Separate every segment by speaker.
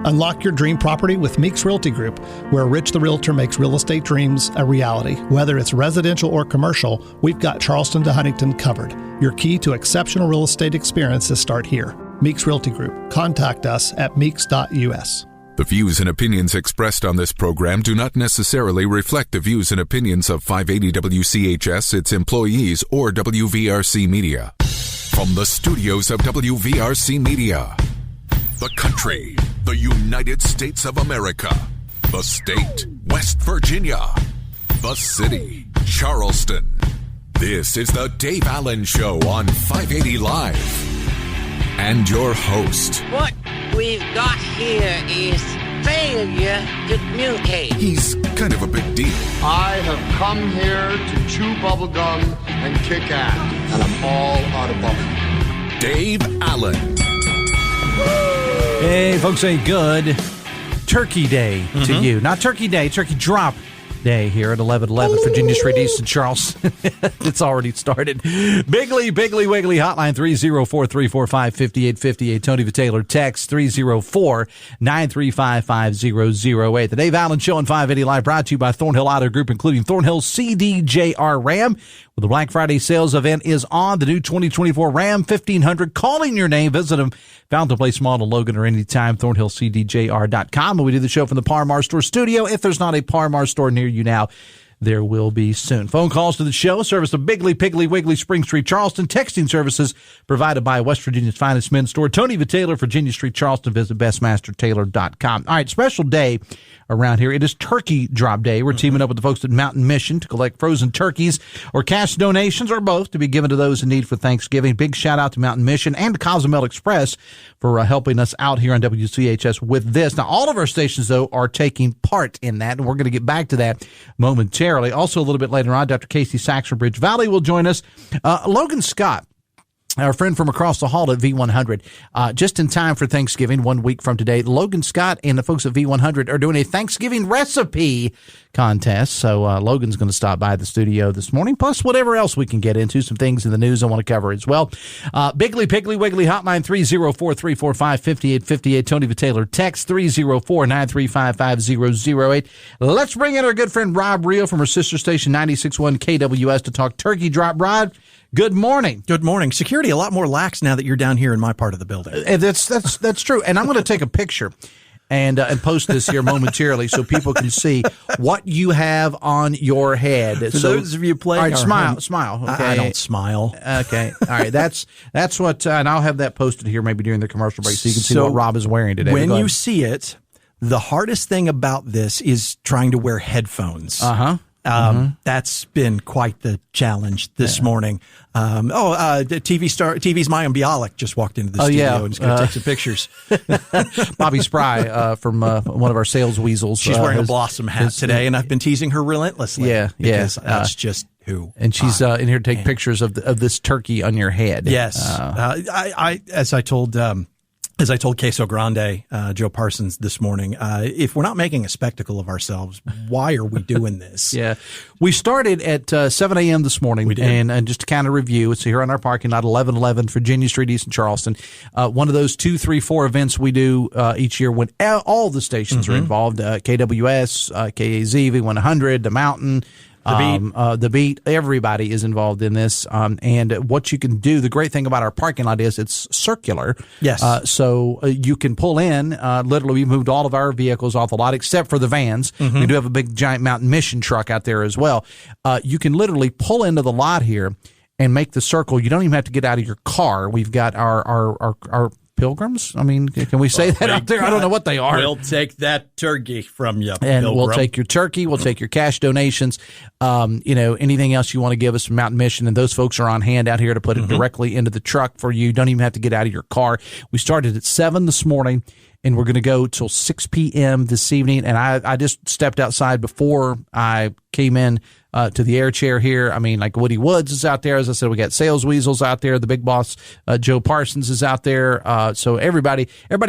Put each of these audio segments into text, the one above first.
Speaker 1: Unlock your dream property with Meeks Realty Group, where Rich the Realtor makes real estate dreams a reality. Whether it's residential or commercial, we've got Charleston to Huntington covered. Your key to exceptional real estate experiences start here. Meeks Realty Group. Contact us at meeks.us.
Speaker 2: The views and opinions expressed on this program do not necessarily reflect the views and opinions of 580 WCHS, its employees, or WVRC Media. From the studios of WVRC Media, the country, the United States of America, the state, West Virginia, the city, Charleston. This is the Dave Allen Show on 580 Live. And your host.
Speaker 3: What we've got here is failure to communicate.
Speaker 2: He's kind of a big deal.
Speaker 4: I have come here to chew bubblegum and kick ass, and I'm all out of bubblegum.
Speaker 2: Dave Allen.
Speaker 5: Hey, folks, say good Turkey Day to you. Not Turkey Day, Turkey Drop Day here at 1111 Virginia Street East in Charleston. It's already started. Biggly Wiggly Hotline 304-345-5858. Tony the Taylor text 304-935-5008. The Dave Allen Show on 580 Live brought to you by Thornhill Auto Group, including Thornhill CDJR Ram. Well, the Black Friday sales event is on. The new 2024 Ram 1500. Calling your name. Visit them. Fountain Place Mall in Logan or anytime. ThornhillCDJR.com. And we do the show from the Par-Mar Store studio. If there's not a Par-Mar store near you now, there will be soon. Phone calls to the show. Service of Biggly, Piggly, Wiggly, Spring Street, Charleston. Texting services provided by West Virginia's finest men's store. Tony the Taylor, Virginia Street, Charleston. Visit BestMasterTaylor.com. All right, special day around here. It is Turkey Drop Day. We're teaming up with the folks at Mountain Mission to collect frozen turkeys or cash donations or both to be given to those in need for Thanksgiving. Big shout out to Mountain Mission and to Cozumel Express for helping us out here on WCHS with this. Now, all of our stations, though, are taking part in that, and we're going to get back to that momentarily. Also, a little bit later on, Dr. Casey Sachs from Bridge Valley will join us. Logan Scott, our friend from across the hall at V100, just in time for Thanksgiving, 1 week from today. Logan Scott and the folks at V100 are doing a Thanksgiving recipe contest. So Logan's going to stop by the studio this morning, plus whatever else we can get into, some things in the news I want to cover as well. Biggly, Piggly, Wiggly, Hotline 304-345-5858. Tony the Taylor, text 304-935-5008. Let's bring in our good friend Robb Rio from her sister station 96.1 KWS to talk turkey drop. Rod, good morning.
Speaker 6: Good morning. Security a lot more lax now that you're down here in my part of the building.
Speaker 5: That's true. And I'm going to take a picture and post this here momentarily so people can see what you have on your head.
Speaker 6: For those of you playing,
Speaker 5: all right, smile. Okay,
Speaker 6: I don't smile.
Speaker 5: Okay, all right. That's what, and I'll have that posted here maybe during the commercial break so you can see what Robb is wearing today.
Speaker 6: When you see it, the hardest thing about this is trying to wear headphones. That's been quite the challenge this morning. TV's Mayim Bialik just walked into the studio and is going to take some pictures.
Speaker 5: Bobby Spry from one of our sales weasels.
Speaker 6: She's wearing a blossom hat today, and I've been teasing her relentlessly. Because that's just who.
Speaker 5: And she's in here to take pictures of this turkey on your head.
Speaker 6: Yes. As I told Queso Grande, Joe Parsons this morning, if we're not making a spectacle of ourselves, why are we doing this?
Speaker 5: Yeah. We started at 7 a.m. this morning.
Speaker 6: We did.
Speaker 5: And just to kind of review, it's here on our parking lot, 1111 Virginia Street East in Charleston. One of those 2, 3, 4 events we do each year when all the stations are involved, KWS, KAZ, V100, The Mountain, The Beat, everybody is involved in this. And what you can do, the great thing about our parking lot is it's circular.
Speaker 6: Yes.
Speaker 5: So you can pull in, literally we moved all of our vehicles off the lot except for the vans. We do have a big giant Mountain Mission truck out there as well. You can literally pull into the lot here and make the circle. You don't even have to get out of your car. We've got our pilgrims? I mean, can we say that out there? I don't know what they are.
Speaker 6: We'll take that turkey from you,
Speaker 5: and
Speaker 6: pilgrim.
Speaker 5: We'll take your turkey. We'll take your cash donations. Anything else you want to give us from Mountain Mission, and those folks are on hand out here to put it directly into the truck for you. Don't even have to get out of your car. We started at 7 this morning, and we're going to go till 6 p.m. this evening. And I just stepped outside before I came in to the air chair here. I mean, like Woody Woods is out there. As I said, we got Sales Weasels out there. The big boss, Joe Parsons, is out there. So everybody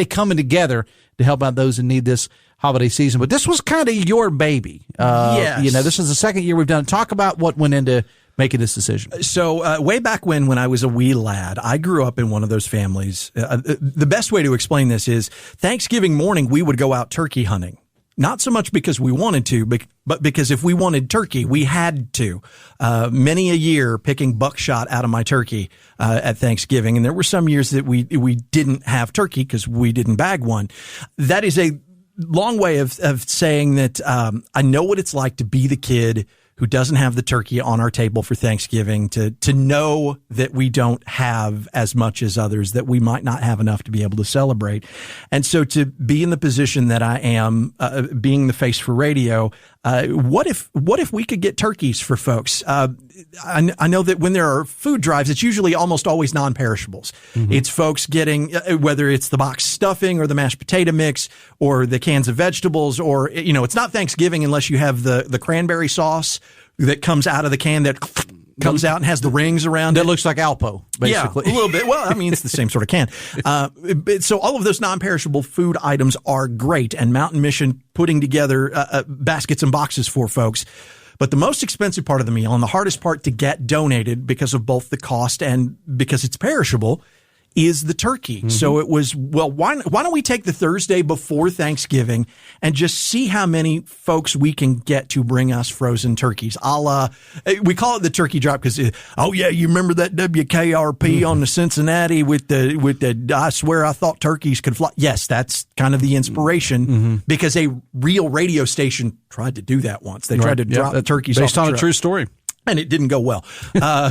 Speaker 5: coming together to help out those in need this holiday season. But this was kind of your baby.
Speaker 6: Yes.
Speaker 5: This is the second year we've done it. Talk about what went into making this decision?
Speaker 6: So way back when I was a wee lad, I grew up in one of those families. The best way to explain this is Thanksgiving morning, we would go out turkey hunting. Not so much because we wanted to, but because if we wanted turkey, we had to. Many a year picking buckshot out of my turkey at Thanksgiving. And there were some years that we didn't have turkey because we didn't bag one. That is a long way of saying that I know what it's like to be the kid who doesn't have the turkey on our table for Thanksgiving, to know that we don't have as much as others, that we might not have enough to be able to celebrate. And so to be in the position that I am, being the face for radio, what if we could get turkeys for folks? I know that when there are food drives, it's usually almost always non-perishables. Mm-hmm. It's folks getting, whether it's the box stuffing or the mashed potato mix or the cans of vegetables, or, it's not Thanksgiving unless you have the cranberry sauce that comes out of the can that comes out and has the rings around it.
Speaker 5: That looks like Alpo, basically.
Speaker 6: Yeah, a little bit. Well, I mean, it's the same sort of can. So all of those non-perishable food items are great, and Mountain Mission putting together baskets and boxes for folks. But the most expensive part of the meal and the hardest part to get donated because of both the cost and because it's perishable is the turkey. Mm-hmm. So it was, why don't we take the Thursday before Thanksgiving and just see how many folks we can get to bring us frozen turkeys. We call it the turkey drop because, you remember that WKRP on the Cincinnati with the I swear I thought turkeys could fly. Yes, that's kind of the inspiration because a real radio station tried to do that once. They tried to drop the turkeys
Speaker 5: based
Speaker 6: off
Speaker 5: on a true story.
Speaker 6: And it didn't go well.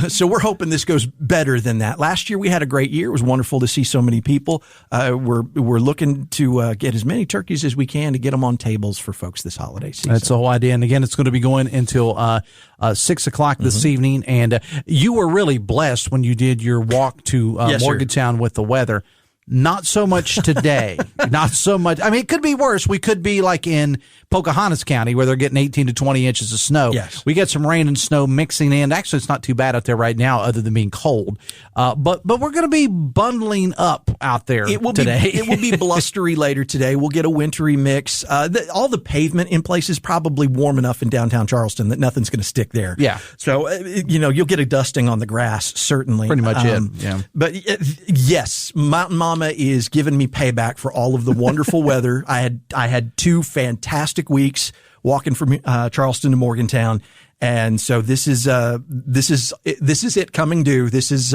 Speaker 6: So we're hoping this goes better than that. Last year we had a great year. It was wonderful to see so many people. We're looking to get as many turkeys as we can to get them on tables for folks this holiday season.
Speaker 5: That's the whole idea. And again, it's going to be going until 6 o'clock this evening. And you were really blessed when you did your walk to Morgantown with the weather. Not so much today. Not so much. I mean, it could be worse. We could be like in Pocahontas County where they're getting 18 to 20 inches of snow.
Speaker 6: Yes.
Speaker 5: We get some rain and snow mixing in. Actually, it's not too bad out there right now other than being cold. But we're going to be bundling up out there today.
Speaker 6: It will be blustery later today. We'll get a wintry mix. All the pavement in place is probably warm enough in downtown Charleston that nothing's going to stick there.
Speaker 5: Yeah.
Speaker 6: So, you'll get a dusting on the grass, certainly.
Speaker 5: Pretty much it. Yeah.
Speaker 6: But yes, Mountain Mama is giving me payback for all of the wonderful weather. I had 2 fantastic weeks walking from Charleston to Morgantown, and so this is it coming due. This is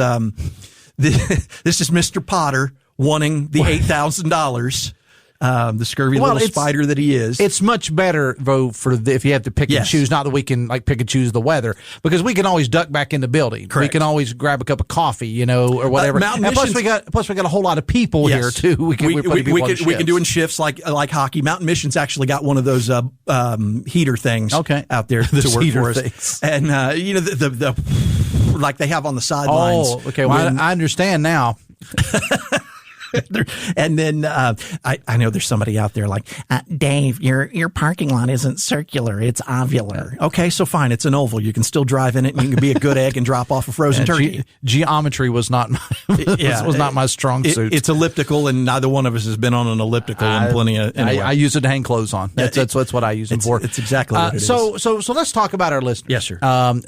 Speaker 6: Mr. Potter wanting the $8,000. The scurvy little spider that he is.
Speaker 5: It's much better, though, if you have to pick and choose, not that we can pick and choose the weather, because we can always duck back in the building.
Speaker 6: Correct.
Speaker 5: We can always grab a cup of coffee, or whatever. And plus we got a whole lot of people here too. We can
Speaker 6: do in shifts like hockey. Mountain Mission's actually got one of those heater things out there to work for us. And the like they have on the sidelines.
Speaker 5: Oh, okay. Well, I understand now.
Speaker 6: And then I know there's somebody out there like, Dave, your parking lot isn't circular, it's ovular. Okay, so fine, it's an oval. You can still drive in it, and you can be a good egg and drop off a frozen turkey.
Speaker 5: Geometry was not my strong suit.
Speaker 6: It's elliptical, and neither one of us has been on an elliptical in plenty of. Anyway.
Speaker 5: I use it to hang clothes on. That's what I use them for.
Speaker 6: It's exactly what it is.
Speaker 5: So let's talk about our listeners.
Speaker 6: Yes, sir.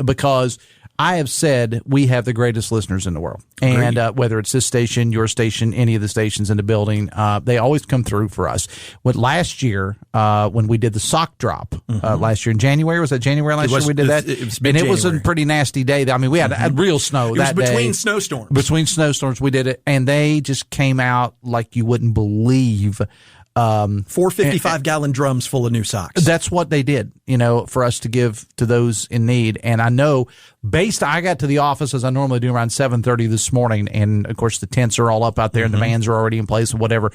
Speaker 5: Because I have said we have the greatest listeners in the world. And whether it's this station, your station, any of the stations in the building, they always come through for us. Last year, when we did the sock drop, last year in January, was that January last year we did that? It was a pretty nasty day. I mean, we had real snow that day.
Speaker 6: Between snowstorms.
Speaker 5: Between snowstorms, we did it. And they just came out like you wouldn't believe.
Speaker 6: 455-gallon drums full of new socks.
Speaker 5: That's what they did, for us to give to those in need. And I know, I got to the office as I normally do around 7:30 this morning, and of course the tents are all up out there, and the vans are already in place and whatever.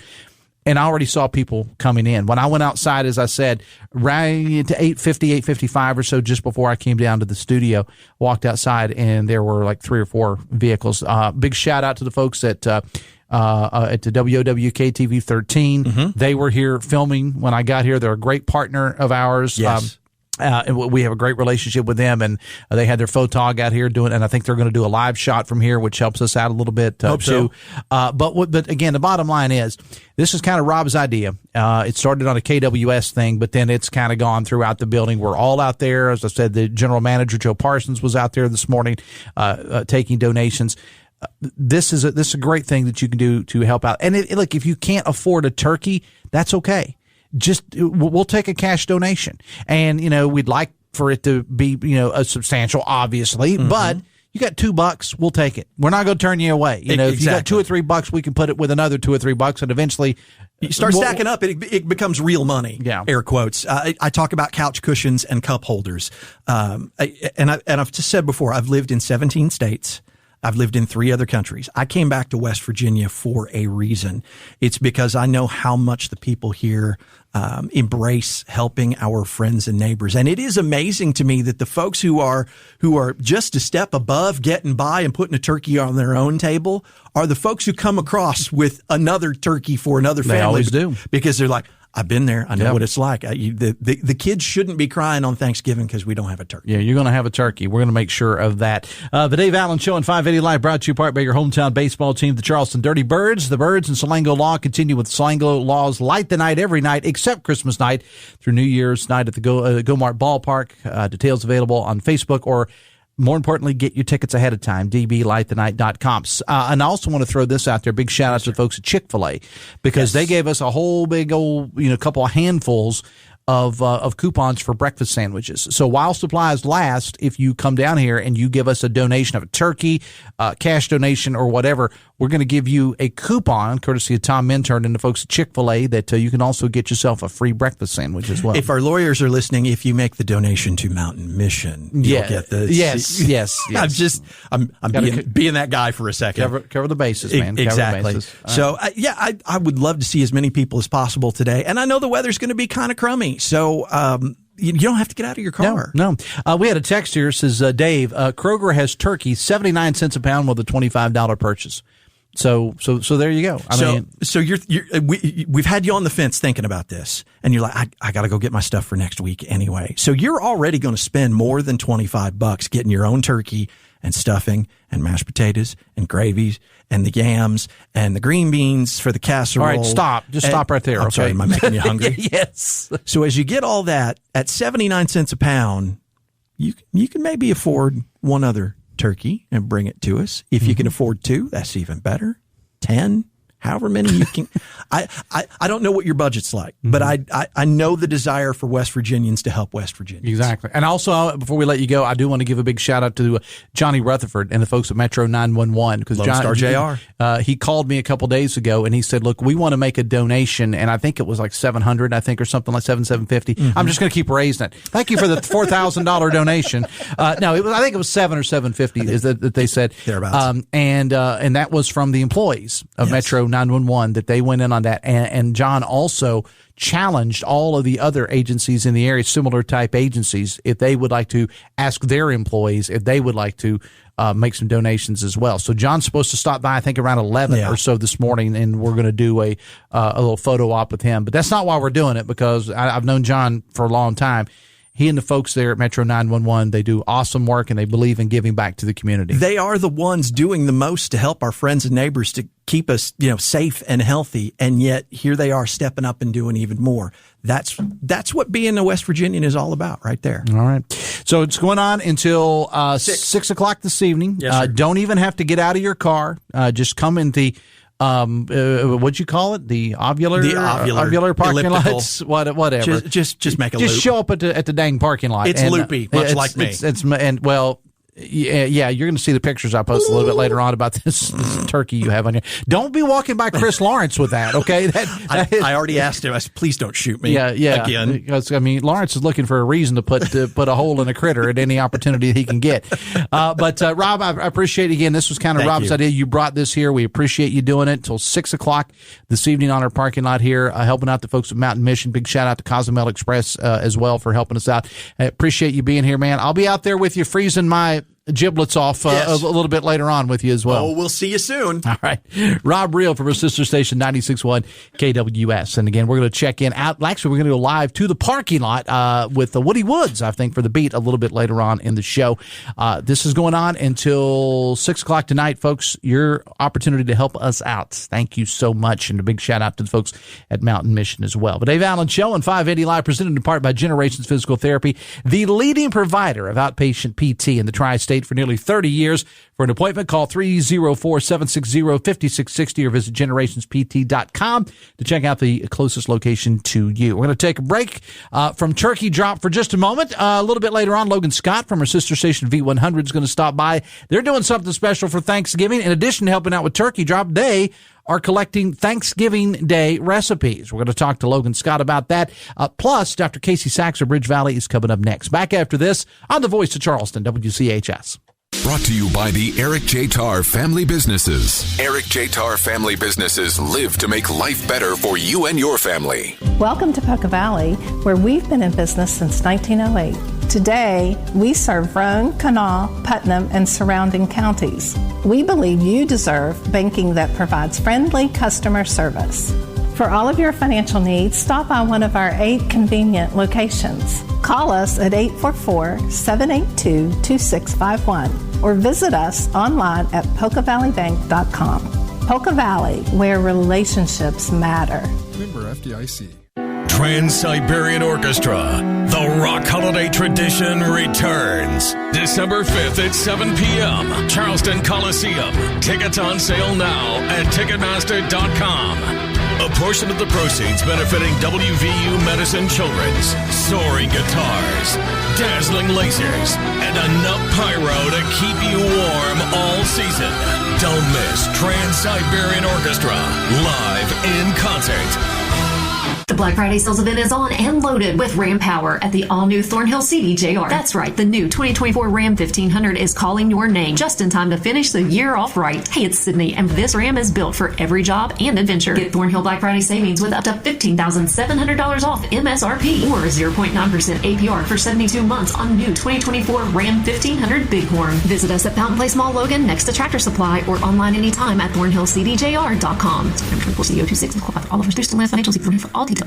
Speaker 5: And I already saw people coming in. When I went outside, as I said, right to 8:50, 8:55 or so, just before I came down to the studio, walked outside, and there were like 3 or 4 vehicles. Big shout out to the folks at the WOWK TV 13. They were here filming when I got here. They're a great partner of ours.
Speaker 6: Yes.
Speaker 5: And we have a great relationship with them, and they had their photog out here doing, and I think they're going to do a live shot from here, which helps us out a little bit
Speaker 6: Hope
Speaker 5: too.
Speaker 6: so.
Speaker 5: But again, the bottom line is this is kind of Robb's idea. It started on a KWS thing, but then it's kind of gone throughout the building. We're all out there. As I said, the general manager, Joe Parsons, was out there this morning taking donations. This is a great thing that you can do to help out. And look, if you can't afford a turkey, that's okay. We'll take a cash donation, and we'd like for it to be a substantial, obviously, but you got $2, we'll take it. We're not going to turn you away. If you got $2 or $3, we can put it with another $2 or $3, and eventually
Speaker 6: you start stacking up. It becomes real money.
Speaker 5: Yeah.
Speaker 6: Air quotes. I talk about couch cushions and cup holders, and I've just said before, I've lived in 17 states. I've lived in 3 other countries. I came back to West Virginia for a reason. It's because I know how much the people here embrace helping our friends and neighbors. And it is amazing to me that the folks who are just a step above getting by and putting a turkey on their own table are the folks who come across with another turkey for another family.
Speaker 5: They always do.
Speaker 6: Because they're like, I've been there. I know what it's like. The kids shouldn't be crying on Thanksgiving because we don't have a turkey.
Speaker 5: Yeah, you're going to have a turkey. We're going to make sure of that. The Dave Allen Show on 580 Live brought to you part by your hometown baseball team, the Charleston Dirty Birds. The Birds and Salango Law continue with Salango Law's Light the Night every night except Christmas night through New Year's night at the Go-Mart Ballpark. Details available on Facebook, or more importantly, get your tickets ahead of time, dblightthenight.com. And I also want to throw this out there. Big shout out to the folks at Chick-fil-A, because they gave us a whole big old, couple of handfuls of coupons for breakfast sandwiches. So while supplies last, if you come down here and you give us a donation of a turkey, cash donation or whatever, we're going to give you a coupon courtesy of Tom Minturn and the folks at Chick-fil-A that you can also get yourself a free breakfast sandwich as well.
Speaker 6: If our lawyers are listening, if you make the donation to Mountain Mission, you'll get the
Speaker 5: yes.
Speaker 6: I'm being that guy for a second.
Speaker 5: Cover the bases, man.
Speaker 6: Exactly.
Speaker 5: Cover the bases.
Speaker 6: So I would love to see as many people as possible today, and I know the weather's going to be kind of crummy, so you don't have to get out of your car.
Speaker 5: No. We had a text here, says Dave, Kroger has turkey 79 cents a pound with a $25 purchase. So there you go. We've had you on the fence thinking about this, and you're like, I got to go get my stuff for next week anyway. So you're already going to spend more than $25 getting your own turkey and stuffing and mashed potatoes and gravies and the yams and the green beans for the casserole. All right, stop. Just stop right there.
Speaker 6: I'm sorry, am I making you hungry?
Speaker 5: Yes.
Speaker 6: So as you get all that at 79 cents a pound, you can maybe afford one other turkey and bring it to us. If you can afford 2, that's even better. 10, however many you can. I don't know what your budget's like, but I know the desire for West Virginians to help West Virginians.
Speaker 5: Exactly. And also, before we let you go, I do want to give a big shout out to Johnny Rutherford and the folks at Metro 911, because
Speaker 6: Lone Star JR.
Speaker 5: He called me a couple days ago and he said, "Look, we want to make a donation," and I think it was like $700, or something like $750. I'm just going to keep raising it. Thank you for the $4,000 donation. No, I think it was $700 or $750 is that they said
Speaker 6: thereabouts.
Speaker 5: And that was from the employees of Metro 911 that they went in on that. And John also challenged all of the other agencies in the area, similar type agencies, if they would like to ask their employees if they would like to make some donations as well. So John's supposed to stop by, I think, around 11 or so this morning, and we're going to do a little photo op with him. But that's not why we're doing it, because I've known John for a long time. He and the folks there at Metro 911, they do awesome work, and they believe in giving back to the community. They are the ones doing the most to help our friends and neighbors to keep us, safe and healthy. And yet here they are stepping up and doing even more. That's what being a West Virginian is all about right there. All right. So it's going on until 6 o'clock this evening. Yes, don't even have to get out of your car. Just come in the what'd you call it? The ovular parking lots, whatever. Just make a loop. Just show up at the dang parking lot. It's loopy, much like me. Yeah, you're going to see the pictures I post a little bit later on about this turkey you have on here. Don't be walking by Chris Lawrence with that, okay? I already asked him. I said, please don't shoot me. Yeah. Again. Because, Lawrence is looking for a reason to put a hole in a critter at any opportunity he can get. But Rob, I appreciate it again. This was kind of Rob's idea. You brought this here. We appreciate you doing it until 6 o'clock this evening on our parking lot here, helping out the folks at Mountain Mission. Big shout out to Cozumel Express as well for helping us out. I appreciate you being here, man. I'll be out there with you freezing my giblets off a little bit later on with you as well.
Speaker 6: Oh, we'll see you soon.
Speaker 5: All right. Rob Reel from our sister station, 96.1 KWS. And again, we're going to check in out. Actually, we're going to go live to the parking lot with Woody Woods, I think, for the beat a little bit later on in the show. This is going on until 6 o'clock tonight, folks. Your opportunity to help us out. Thank you so much. And a big shout out to the folks at Mountain Mission as well. But Dave Allen Show on 580 Live, presented in part by Generations Physical Therapy, the leading provider of outpatient PT in the tri-state for nearly 30 years. For an appointment, call 304-760-5660 or visit generationspt.com to check out the closest location to you. We're going to take a break from Turkey Drop for just a moment. A little bit later on, Logan Scott from our sister station V100 is going to stop by. They're doing something special for Thanksgiving. In addition to helping out with Turkey Drop, they are collecting Thanksgiving Day recipes. We're going to talk to Logan Scott about that. Plus, Dr. Casey Sachs of Bridge Valley is coming up next. Back after this on The Voice of Charleston, WCHS.
Speaker 2: Brought to you by the Eric J. Tarr Family Businesses. Eric J. Tarr Family Businesses live to make life better for you and your family.
Speaker 7: Welcome to Poca Valley, where we've been in business since 1908. Today, we serve Roane, Kanawha, Putnam, and surrounding counties. We believe you deserve banking that provides friendly customer service. For all of your financial needs, stop by one of our 8 convenient locations. Call us at 844-782-2651 or visit us online at PocaValleyBank.com. Poca Valley, where relationships matter.
Speaker 8: Member FDIC.
Speaker 9: Trans-Siberian Orchestra, the rock holiday tradition returns. December 5th at 7 p.m., Charleston Coliseum. Tickets on sale now at Ticketmaster.com. A portion of the proceeds benefiting WVU Medicine Children's. Soaring guitars, dazzling lasers, and enough pyro to keep you warm all season. Don't miss Trans-Siberian Orchestra, live in concert.
Speaker 10: The Black Friday sales event is on and loaded with Ram Power at the all-new Thornhill CDJR. That's right, the new 2024 Ram 1500 is calling your name just in time to finish the year off right. Hey, it's Sydney, and this Ram is built for every job and adventure. Get Thornhill Black Friday savings with up to $15,700 off MSRP or 0.9% APR for 72 months on new 2024 Ram 1500 Bighorn. Visit us at Fountain Place Mall Logan next to Tractor Supply or online anytime at thornhillcdjr.com. CO26 and qualify for all offers through Stellantis Financial. See for all details.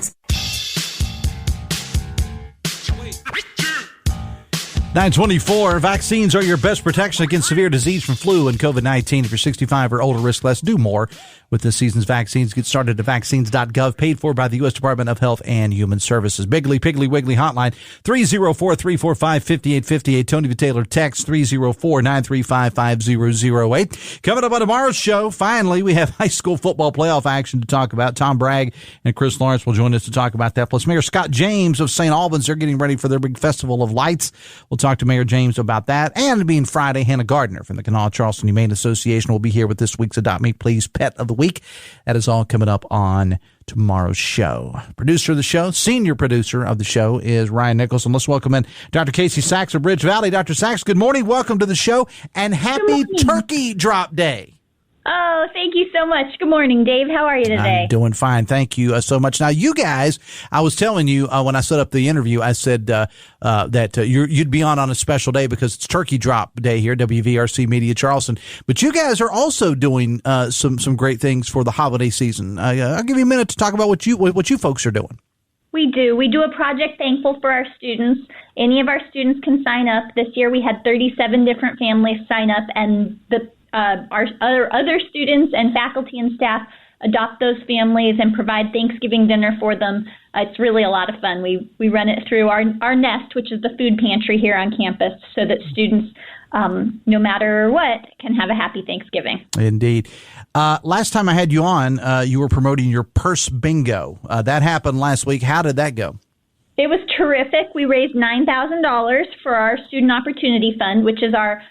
Speaker 5: 924, vaccines are your best protection against severe disease from flu and COVID-19. If you're 65 or older, risk less, do more with this season's vaccines. Get started at vaccines.gov, paid for by the U.S. Department of Health and Human Services. Biggly, Piggly, Wiggly hotline, 304-345-5858. Tony V. Taylor text, 304-935-5008. Coming up on tomorrow's show, finally, we have high school football playoff action to talk about. Tom Bragg and Chris Lawrence will join us to talk about that. Plus, Mayor Scott James of St. Albans, they're getting ready for their big Festival of Lights. We'll talk to Mayor James about that. And being Friday, Hannah Gardner from the Kanawha Charleston Humane Association will be here with this week's Adopt Me Please Pet of the Week. That is all coming up on tomorrow's show. Producer of the show, senior producer of the show is Ryan Nicholson. Let's welcome in Dr. Casey Sachs of Bridge Valley. Dr. Sachs, good morning. Welcome to the show and happy Turkey Drop Day.
Speaker 11: Oh, thank you so much. Good morning, Dave. How are you today?
Speaker 5: I'm doing fine. Thank you so much. Now, you guys, I was telling you when I set up the interview, I said that you'd be on a special day because it's Turkey Drop Day here, WVRC Media Charleston. But you guys are also doing some great things for the holiday season. I'll give you a minute to talk about what you folks are doing.
Speaker 11: We do. We do a Project Thankful for our students. Any of our students can sign up. This year we had 37 different families sign up, and our other students and faculty and staff adopt those families and provide Thanksgiving dinner for them. It's really a lot of fun. We run it through our Nest, which is the food pantry here on campus, so that students, no matter what, can have a happy Thanksgiving.
Speaker 5: Indeed. Last time I had you on, you were promoting your purse bingo. That happened last week. How did that go?
Speaker 11: It was terrific. We raised $9,000 for our Student Opportunity Fund, which is our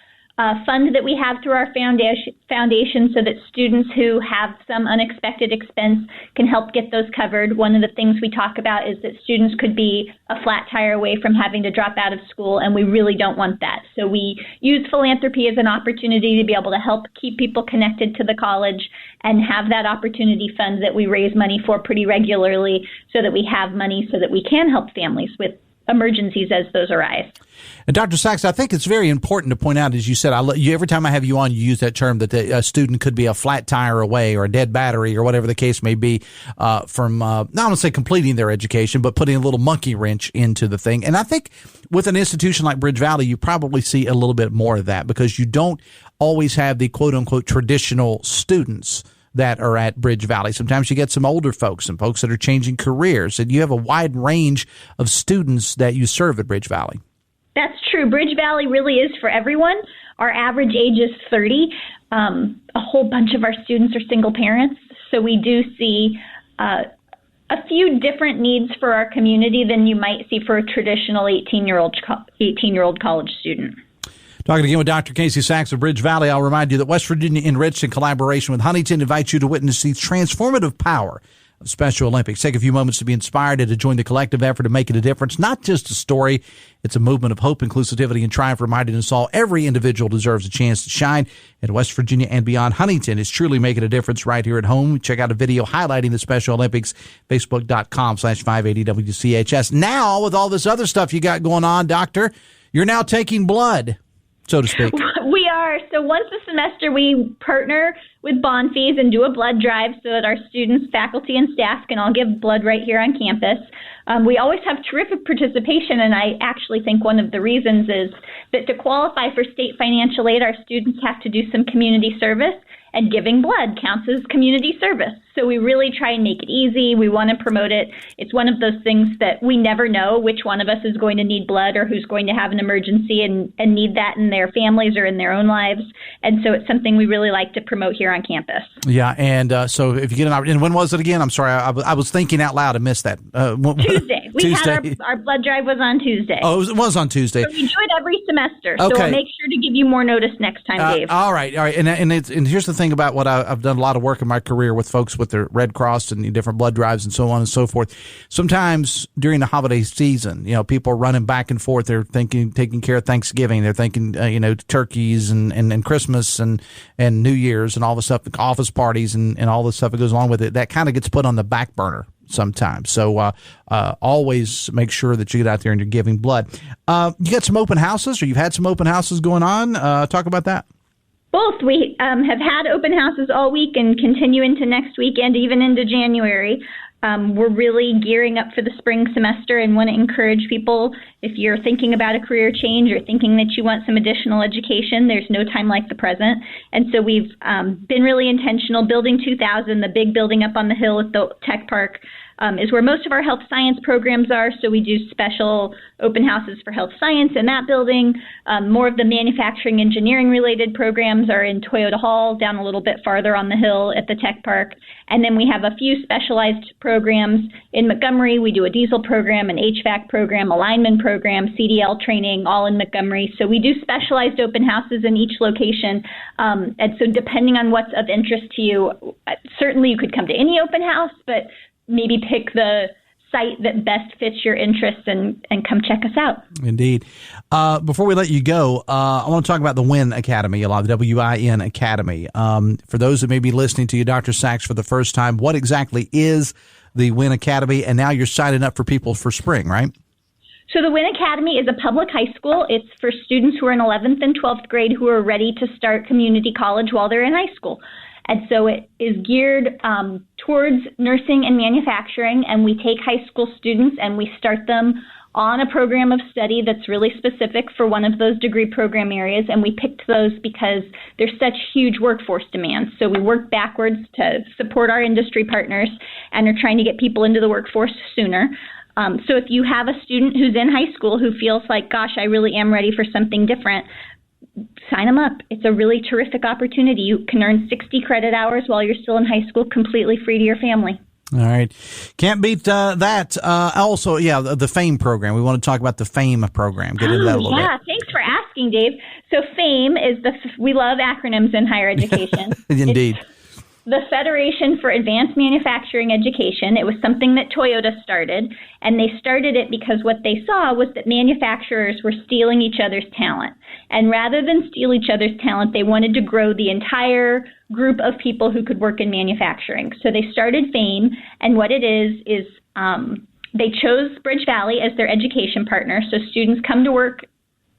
Speaker 11: fund that we have through our foundation so that students who have some unexpected expense can help get those covered. One of the things we talk about is that students could be a flat tire away from having to drop out of school, and we really don't want that. So we use philanthropy as an opportunity to be able to help keep people connected to the college and have that opportunity fund that we raise money for pretty regularly so that we have money so that we can help families with emergencies as those arise.
Speaker 5: And Dr. Sachs, I think it's very important to point out, as you said, every time I have you on, you use that term that a student could be a flat tire away or a dead battery or whatever the case may be from, not want to say completing their education, but putting a little monkey wrench into the thing. And I think with an institution like Bridge Valley, you probably see a little bit more of that because you don't always have the quote unquote traditional students that are at Bridge Valley. Sometimes you get some older folks and folks that are changing careers, and you have a wide range of students that you serve at Bridge Valley.
Speaker 11: That's true. Bridge Valley really is for everyone. Our average age is 30. A whole bunch of our students are single parents, so we do see a few different needs for our community than you might see for a traditional 18-year-old college student.
Speaker 5: Talking again with Dr. Casey Sachs of Bridge Valley, I'll remind you that West Virginia Enriched in collaboration with Huntington invites you to witness the transformative power of Special Olympics. Take a few moments to be inspired and to join the collective effort to make it a difference. Not just a story, it's a movement of hope, inclusivity, and triumph, reminding us all every individual deserves a chance to shine. In West Virginia and beyond, Huntington is truly making a difference right here at home. Check out a video highlighting the Special Olympics, facebook.com/580WCHS. Now, with all this other stuff you got going on, Doctor, you're now taking blood, so to speak.
Speaker 11: We are. So once a semester, we partner with Bond Fees and do a blood drive so that our students, faculty, and staff can all give blood right here on campus. We always have terrific participation, and I actually think one of the reasons is that to qualify for state financial aid, our students have to do some community service, and giving blood counts as community service. So we really try and make it easy. We want to promote it. It's one of those things that we never know which one of us is going to need blood or who's going to have an emergency and need that in their families or in their own lives. And so it's something we really like to promote here on campus.
Speaker 5: Yeah, and so if you get an opportunity, and when was it again? I'm sorry, I was thinking out loud. I missed that.
Speaker 11: Tuesday. Had our blood drive was on Tuesday.
Speaker 5: Oh, it was on Tuesday.
Speaker 11: So we do it every semester. So
Speaker 5: Okay.
Speaker 11: we'll make sure to give you more notice next time, Dave.
Speaker 5: All right. And here's the thing about what I've done a lot of work in my career with folks with the Red Cross and the different blood drives and so on and so forth. Sometimes during the holiday season, people are running back and forth. They're taking care of Thanksgiving. They're thinking, turkeys and Christmas and New Year's and all the stuff, office parties and all the stuff that goes along with it. That kind of gets put on the back burner sometimes. So always make sure that you get out there and you're giving blood. You got some open houses, or you've had some open houses going on. Talk about that.
Speaker 11: Both. We have had open houses all week and continue into next week and even into January. We're really gearing up for the spring semester and want to encourage people, if you're thinking about a career change or thinking that you want some additional education, there's no time like the present. And so we've been really intentional. Building 2000, the big building up on the hill at the tech park, is where most of our health science programs are. So we do special open houses for health science in that building. More of the manufacturing engineering related programs are in Toyota Hall, down a little bit farther on the hill at the tech park. And then we have a few specialized programs in Montgomery. We do a diesel program, an HVAC program, a lineman program, CDL training, all in Montgomery. So we do specialized open houses in each location. And so depending on what's of interest to you, certainly you could come to any open house, but maybe pick the site that best fits your interests and come check us out.
Speaker 5: Indeed. Before we let you go, I want to talk about the WIN Academy, a lot of the WIN Academy. For those that may be listening to you, Dr. Sachs, for the first time, what exactly is the WIN Academy? And now you're signing up for people for spring, right?
Speaker 11: So the WIN Academy is a public high school. It's for students who are in 11th and 12th grade who are ready to start community college while they're in high school. And so it is geared towards nursing and manufacturing, and we take high school students and we start them on a program of study that's really specific for one of those degree program areas, and we picked those because there's such huge workforce demands. So we work backwards to support our industry partners and are trying to get people into the workforce sooner. So if you have a student who's in high school who feels like, gosh, I really am ready for something different, sign them up. It's a really terrific opportunity. You can earn 60 credit hours while you're still in high school, completely free to your family.
Speaker 5: All right. Can't beat that. Also, the FAME program. We want to talk about the FAME program. Get into that a little bit.
Speaker 11: Yeah, thanks for asking, Dave. So FAME is we love acronyms in higher education.
Speaker 5: Indeed.
Speaker 11: It's the Federation for Advanced Manufacturing Education. It was something that Toyota started, and they started it because what they saw was that manufacturers were stealing each other's talent. And rather than steal each other's talent, they wanted to grow the entire group of people who could work in manufacturing. So they started FAME, and what it is They chose Bridge Valley as their education partner, so students come to work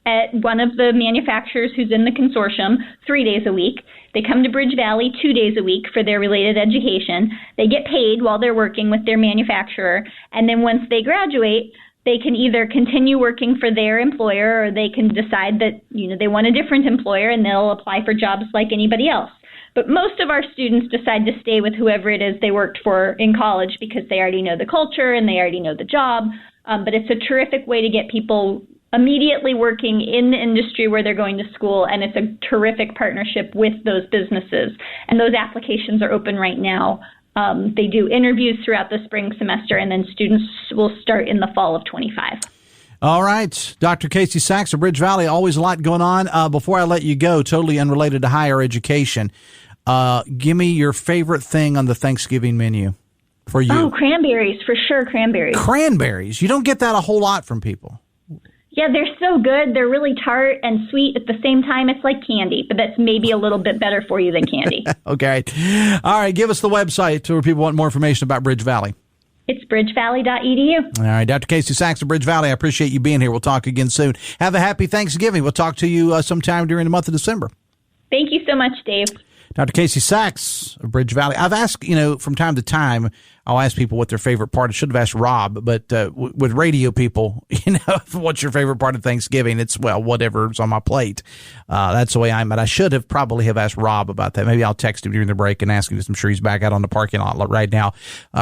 Speaker 11: at one of the manufacturers who's in the consortium 3 days a week. They come to Bridge Valley 2 days a week for their related education. They get paid while they're working with their manufacturer, and then once they graduate, they can either continue working for their employer, or they can decide that they want a different employer, and they'll apply for jobs like anybody else. But most of our students decide to stay with whoever it is they worked for in college because they already know the culture and they already know the job. But it's a terrific way to get people immediately working in the industry where they're going to school, and it's a terrific partnership with those businesses. And those applications are open right now. They do interviews throughout the spring semester, and then students will start in the fall of 25.
Speaker 5: All right. Dr. Casey Sachs of Bridge Valley, always a lot going on. Before I let you go, totally unrelated to higher education, give me your favorite thing on the Thanksgiving menu for you.
Speaker 11: Oh, cranberries, for sure, cranberries.
Speaker 5: Cranberries. You don't get that a whole lot from people.
Speaker 11: Yeah, they're so good. They're really tart and sweet at the same time. It's like candy, but that's maybe a little bit better for you than candy.
Speaker 5: Okay. All right. Give us the website where people want more information about Bridge Valley.
Speaker 11: It's bridgevalley.edu.
Speaker 5: All right. Dr. Casey Sachs of Bridge Valley, I appreciate you being here. We'll talk again soon. Have a happy Thanksgiving. We'll talk to you sometime during the month of December.
Speaker 11: Thank you so much, Dave.
Speaker 5: Dr. Casey Sachs of Bridge Valley. I've asked, from time to time, I'll ask people what their favorite part is. Should have asked Robb, but with radio people, what's your favorite part of Thanksgiving? It's, whatever's on my plate. That's the way I'm at. I should have probably have asked Robb about that. Maybe I'll text him during the break and ask him, I'm sure he's back out on the parking lot right now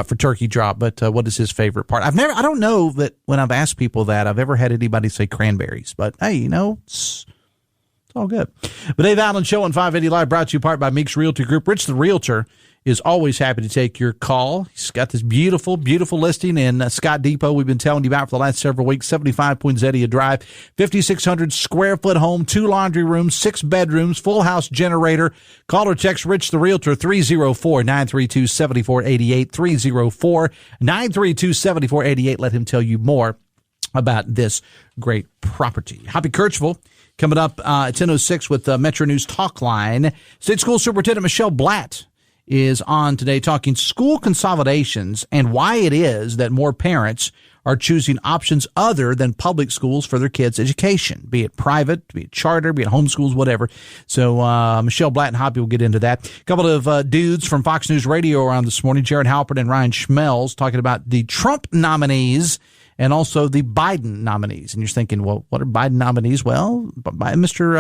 Speaker 5: for turkey drop. But what is his favorite part? I don't know that when I've asked people that, I've ever had anybody say cranberries. But, hey, it's all good. The Dave Allen Show on 580 Live, brought to you in part by Meeks Realty Group. Rich the Realtor is always happy to take your call. He's got this beautiful, beautiful listing in Scott Depot we've been telling you about for the last several weeks. 75 Poinsettia Drive, 5,600 square foot home, 2 laundry rooms, 6 bedrooms, full house generator. Call or text Rich the Realtor, 304-932-7488, 304-932-7488. Let him tell you more about this great property. Hoppy Kirchville coming up at 10:06 with Metro News Talk Line. State School Superintendent Michelle Blatt is on today talking school consolidations and why it is that more parents are choosing options other than public schools for their kids' education, be it private, be it charter, be it homeschools, whatever. So Michelle Blatt and Hoppy will get into that. A couple of dudes from Fox News Radio around this morning, Jared Halpern and Ryan Schmelz, talking about the Trump nominees and also the Biden nominees. And you're thinking, well, what are Biden nominees? Well, Mr.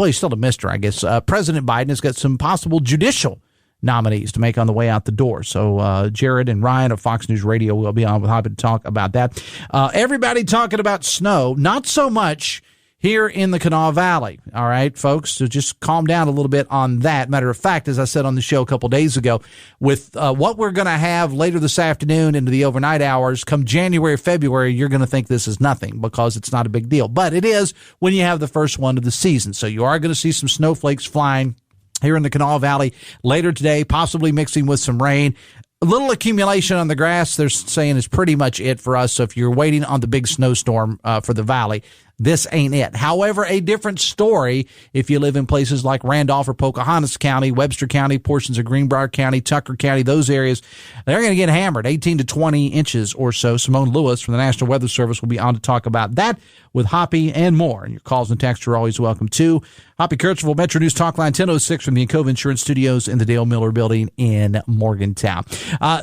Speaker 5: He's still a Mr., I guess. President Biden has got some possible judicial nominees to make on the way out the door. So Jared and Ryan of Fox News Radio will be on with Hoppy to talk about that. Everybody talking about snow, not so much here in the Kanawha Valley. All right, folks, so just calm down a little bit on that. Matter of fact, as I said on the show a couple days ago, with what we're going to have later this afternoon into the overnight hours, come January, February, you're going to think this is nothing because it's not a big deal. But it is when you have the first one of the season. So you are going to see some snowflakes flying here in the Kanawha Valley later today, possibly mixing with some rain. A little accumulation on the grass, they're saying, is pretty much it for us. So if you're waiting on the big snowstorm for the valley, this ain't it. However, a different story if you live in places like Randolph or Pocahontas County, Webster County, portions of Greenbrier County, Tucker County, those areas. They're going to get hammered, 18 to 20 inches or so. Simone Lewis from the National Weather Service will be on to talk about that with Hoppy and more. And your calls and texts are always welcome, too. Hoppy Kirchville, Metro News Talk Line, 1006 from the Encova Insurance Studios in the Dale Miller Building in Morgantown.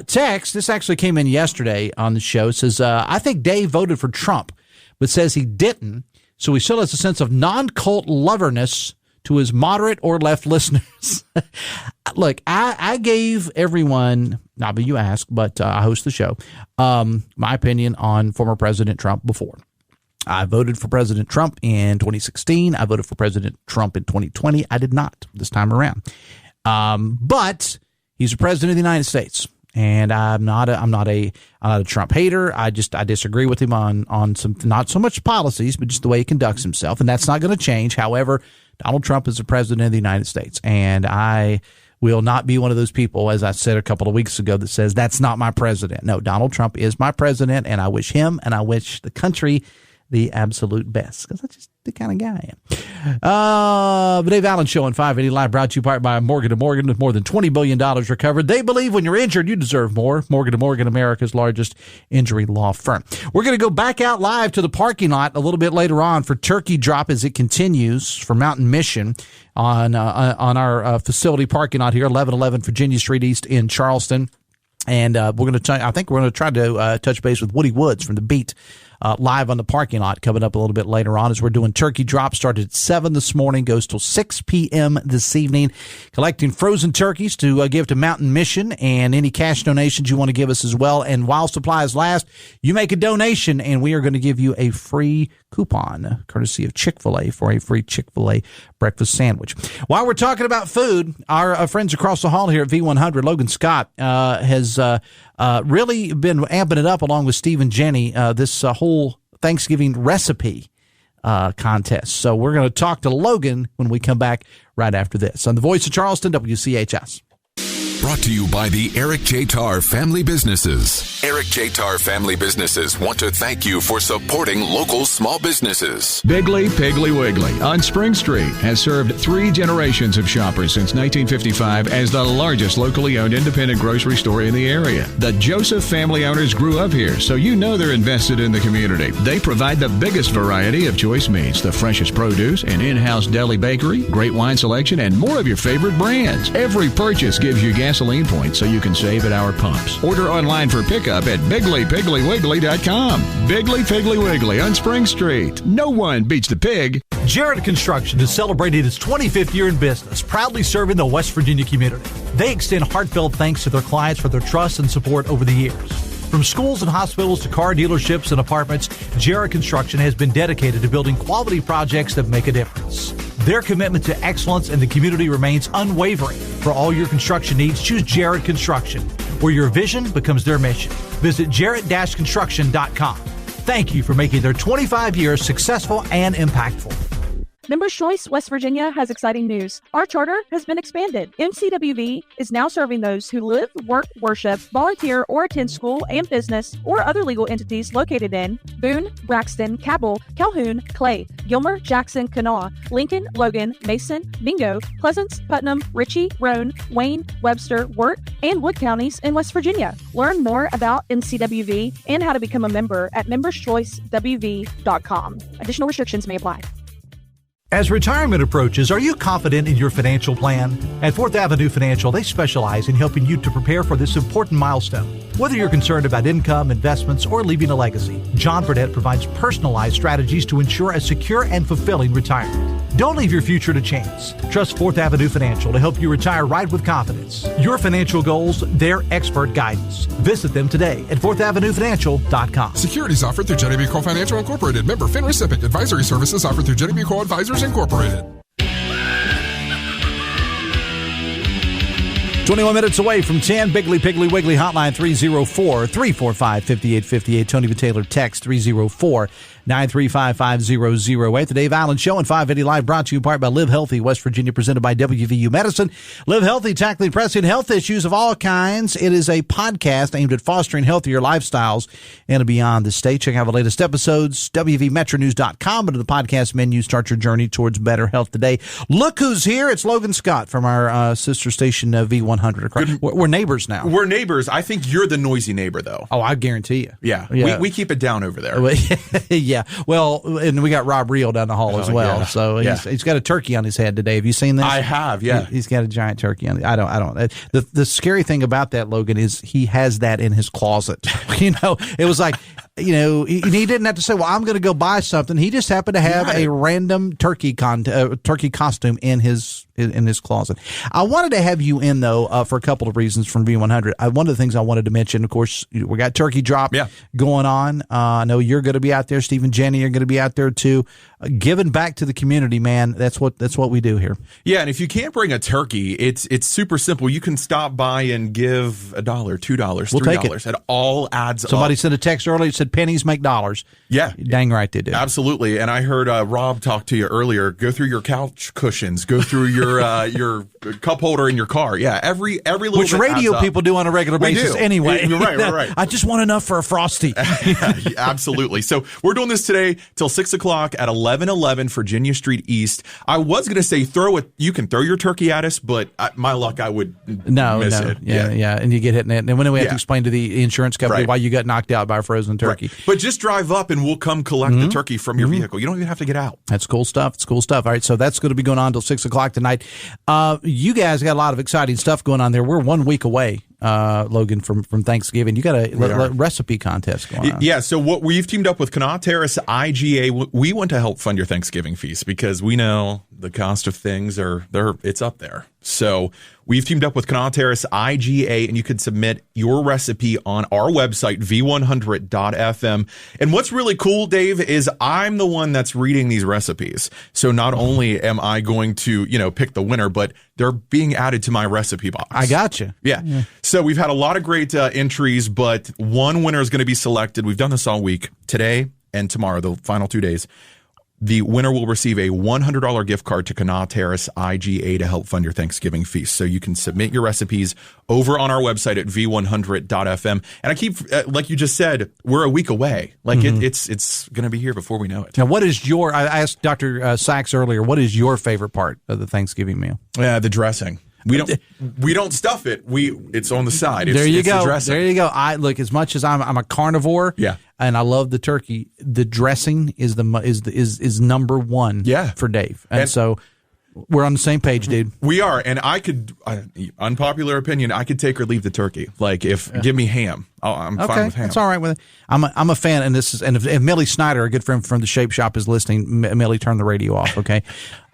Speaker 5: Text, this actually came in yesterday on the show. It says, I think Dave voted for Trump, but says he didn't, so he still has a sense of non-cult loverness to his moderate or left listeners. Look, I gave everyone, not but you ask, but I host the show, my opinion on former President Trump before. I voted for President Trump in 2016. I voted for President Trump in 2020. I did not this time around. But he's the president of the United States. And I'm not a Trump hater. I disagree with him on some, not so much policies, but just the way he conducts himself. And that's not going to change. However, Donald Trump is the president of the United States. And I will not be one of those people, as I said a couple of weeks ago, that says that's not my president. No, Donald Trump is my president, and I wish him and I wish the country the absolute best. Because the kind of guy I am. The Dave Allen Show on 580 Live, brought to you by Morgan & Morgan, with more than $20 billion recovered. They believe when you're injured, you deserve more. Morgan & Morgan, America's largest injury law firm. We're going to go back out live to the parking lot a little bit later on for Turkey Drop as it continues for Mountain Mission on our facility parking lot here, 1111 Virginia Street East in Charleston. And I think we're going to try to touch base with Woody Woods from The Beat live on the parking lot coming up a little bit later on as we're doing Turkey Drop. Started at 7 this morning, goes till 6 p.m. this evening. Collecting frozen turkeys to give to Mountain Mission, and any cash donations you want to give us as well. And while supplies last, you make a donation, and we are going to give you a free coupon, courtesy of Chick-fil-A, for a free Chick-fil-A breakfast sandwich. While we're talking about food, our friends across the hall here at V100, Logan Scott, has really been amping it up along with Steve and Jenny, this whole Thanksgiving recipe contest. So we're going to talk to Logan when we come back right after this on the Voice of Charleston, WCHS.
Speaker 2: Brought to you by the Eric J. Tarr Family Businesses. Eric J. Tarr Family Businesses want to thank you for supporting local small businesses.
Speaker 8: Bigley Piggly Wiggly on Spring Street has served 3 generations of shoppers since 1955 as the largest locally owned independent grocery store in the area. The Joseph family owners grew up here, so you know they're invested in the community. They provide the biggest variety of choice meats, the freshest produce, an in-house deli bakery, great wine selection, and more of your favorite brands. Every purchase gives you gasoline points so you can save at our pumps. Order online for pickup at BigleyPigglyWiggly.com. Bigley Piggly Wiggly on Spring Street. No one beats the pig.
Speaker 12: Jarrett Construction is celebrating its 25th year in business, proudly serving the West Virginia community. They extend heartfelt thanks to their clients for their trust and support over the years. From schools and hospitals to car dealerships and apartments, Jarrett Construction has been dedicated to building quality projects that make a difference. Their commitment to excellence in the community remains unwavering. For all your construction needs, choose Jarrett Construction, where your vision becomes their mission. Visit jarrett-construction.com. Thank you for making their 25 years successful and impactful.
Speaker 13: Members Choice West Virginia has exciting news. Our charter has been expanded. MCWV is now serving those who live, work, worship, volunteer, or attend school and business or other legal entities located in Boone, Braxton, Cabell, Calhoun, Clay, Gilmer, Jackson, Kanawha, Lincoln, Logan, Mason, Mingo, Pleasance, Putnam, Ritchie, Roane, Wayne, Webster, Wirt, and Wood counties in West Virginia. Learn more about MCWV and how to become a member at memberschoicewv.com. Additional restrictions may apply.
Speaker 12: As retirement approaches, are you confident in your financial plan? At 4th Avenue Financial, they specialize in helping you to prepare for this important milestone. Whether you're concerned about income, investments, or leaving a legacy, John Burnett provides personalized strategies to ensure a secure and fulfilling retirement. Don't leave your future to chance. Trust 4th Avenue Financial to help you retire right with confidence. Your financial goals, their expert guidance. Visit them today at 4thavenuefinancial.com.
Speaker 14: Securities offered through Jenny B. Cole Financial Incorporated. Member FINRA SIPC. Advisory services offered through Jenny B. Cole Advisors Incorporated.
Speaker 5: 21 minutes away from 10, Bigley Piggly Wiggly hotline 304-345-5858. Tony V. Taylor text 304-935-5008. The Dave Allen Show on 580 Live, brought to you in part by Live Healthy, West Virginia, presented by WVU Medicine. Live Healthy, tackling pressing health issues of all kinds. It is a podcast aimed at fostering healthier lifestyles and beyond the state. Check out the latest episodes, WVMetronews.com. Under the podcast menu, start your journey towards better health today. Look who's here. It's Logan Scott from our sister station, V100. We're neighbors now.
Speaker 15: We're neighbors. I think you're the noisy neighbor, though.
Speaker 5: Oh, I guarantee you.
Speaker 15: Yeah. We keep it down over there.
Speaker 5: Yeah. Well, and we got Robb Reel down the hall as well. Yeah. So he's got a turkey on his head today. Have you seen this?
Speaker 15: I have, yeah.
Speaker 5: He's got a giant turkey on it. I don't. The scary thing about that, Logan, is he has that in his closet. It was like, he didn't have to say, well, I'm going to go buy something. He just happened to have a random turkey costume in his closet. I wanted to have you in, though, for a couple of reasons from V100. One of the things I wanted to mention, of course, we got Turkey Drop going on. I know you're going to be out there. Steve and Jenny are going to be out there, too. Giving back to the community, man. That's what we do here.
Speaker 15: Yeah, and if you can't bring a turkey, it's super simple. You can stop by and give $1, $2, $3. It all adds up.
Speaker 5: Somebody sent a text earlier that said pennies make dollars.
Speaker 15: Yeah.
Speaker 5: Dang right they do.
Speaker 15: Absolutely. And I heard Robb talk to you earlier. Go through your couch cushions. Go through your your cup holder in your car. Yeah, every little
Speaker 5: which
Speaker 15: bit
Speaker 5: radio
Speaker 15: adds up.
Speaker 5: people do on a regular basis anyway.
Speaker 15: You're right.
Speaker 5: I just want enough for a Frosty.
Speaker 15: Yeah, absolutely. So we're doing this today till 6 o'clock at 1111 Virginia Street East. I was going to say you can throw your turkey at us, but my luck, I would miss it.
Speaker 5: Yeah, and you get hit in it. And then we have to explain to the insurance company why you got knocked out by a frozen turkey.
Speaker 15: Right. But just drive up and we'll come collect the turkey from your vehicle. You don't even have to get out.
Speaker 5: That's cool stuff. It's cool stuff. All right, so that's going to be going on till 6 o'clock tonight. You guys got a lot of exciting stuff going on there. We're 1 week away, Logan, from Thanksgiving. You got a recipe contest going on.
Speaker 15: Yeah, so what we've teamed up with Kanawha Terrace IGA. We want to help fund your Thanksgiving feast because we know the cost of things it's up there. So we've teamed up with Kanawha Terrace IGA, and you can submit your recipe on our website, v100.fm. And what's really cool, Dave, is I'm the one that's reading these recipes. So not only am I going to, pick the winner, but they're being added to my recipe box.
Speaker 5: I gotcha.
Speaker 15: Yeah. So we've had a lot of great entries, but one winner is going to be selected. We've done this all week, today and tomorrow, the final 2 days. The winner will receive a $100 gift card to Kanawha Terrace IGA to help fund your Thanksgiving feast. So you can submit your recipes over on our website at v100.fm. And I keep, like you just said, we're a week away. Like it's going to be here before we know it.
Speaker 5: Now, I asked Dr. Sachs earlier, what is your favorite part of the Thanksgiving meal?
Speaker 15: The dressing. We don't stuff it. It's on the side.
Speaker 5: There you go.
Speaker 15: The
Speaker 5: there you go. I look, as much as I'm a carnivore.
Speaker 15: Yeah.
Speaker 5: And I love the turkey. The dressing is number one.
Speaker 15: Yeah.
Speaker 5: For Dave. And so we're on the same page, dude.
Speaker 15: We are. And I could, unpopular opinion, I could take or leave the turkey. Like give me ham. I'm fine with ham.
Speaker 5: That's all right with it. I'm a fan, and if Millie Snyder, a good friend from the Shape Shop, is listening, Millie, turn the radio off, okay?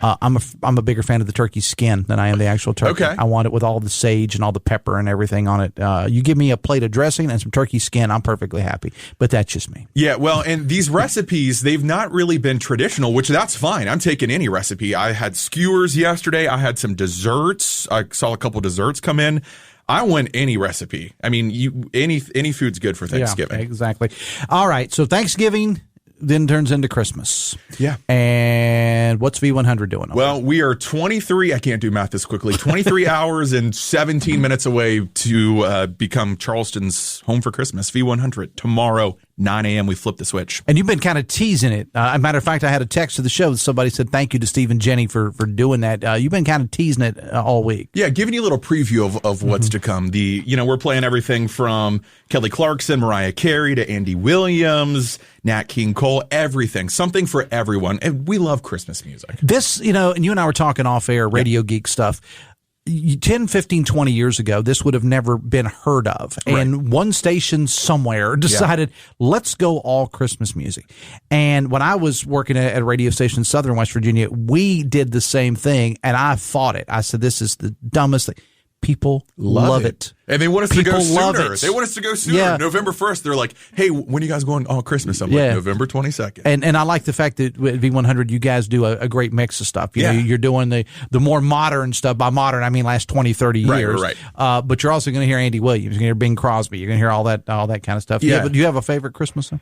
Speaker 5: I'm a bigger fan of the turkey skin than I am the actual turkey.
Speaker 15: Okay.
Speaker 5: I want it with all the sage and all the pepper and everything on it. You give me a plate of dressing and some turkey skin, I'm perfectly happy. But that's just me.
Speaker 15: Yeah, well, and these recipes, they've not really been traditional, which that's fine. I'm taking any recipe. I had skewers yesterday. I had some desserts. I saw a couple desserts come in. I want any recipe. I mean, any food's good for Thanksgiving.
Speaker 5: Yeah, exactly. All right, so Thanksgiving then turns into Christmas.
Speaker 15: Yeah.
Speaker 5: And what's V100 doing?
Speaker 15: Well, we are 23, I can't do math this quickly, 23 hours and 17 minutes away to become Charleston's home for Christmas. V100 tomorrow, 9 a.m. we flip the switch.
Speaker 5: And you've been kind of teasing it. As a matter of fact, I had a text to the show that somebody said thank you to Steve and Jenny for doing that. You've been kind of teasing it all week.
Speaker 15: Yeah, giving you a little preview of what's to come. We're playing everything from Kelly Clarkson, Mariah Carey to Andy Williams, Nat King Cole, everything. Something for everyone. And we love Christmas music.
Speaker 5: This, and you and I were talking off air, radio geek stuff. 10, 15, 20 years ago, this would have never been heard of.
Speaker 15: Right.
Speaker 5: And one station somewhere decided, let's go all Christmas music. And when I was working at a radio station in Southern West Virginia, we did the same thing, and I fought it. I said, this is the dumbest thing. People love it.
Speaker 15: And they want us to go sooner.
Speaker 5: They
Speaker 15: want us to go sooner. Yeah. November 1st, they're like, hey, when are you guys going all Christmas? I'm like, November 22nd.
Speaker 5: And I like the fact that with V100, you guys do a great mix of stuff. You know, you're doing the more modern stuff. By modern, I mean last 20, 30 years.
Speaker 15: Right.
Speaker 5: But you're also going to hear Andy Williams. You're going to hear Bing Crosby. You're going to hear all that kind of stuff.
Speaker 15: Yeah.
Speaker 5: Do you have a favorite Christmas song?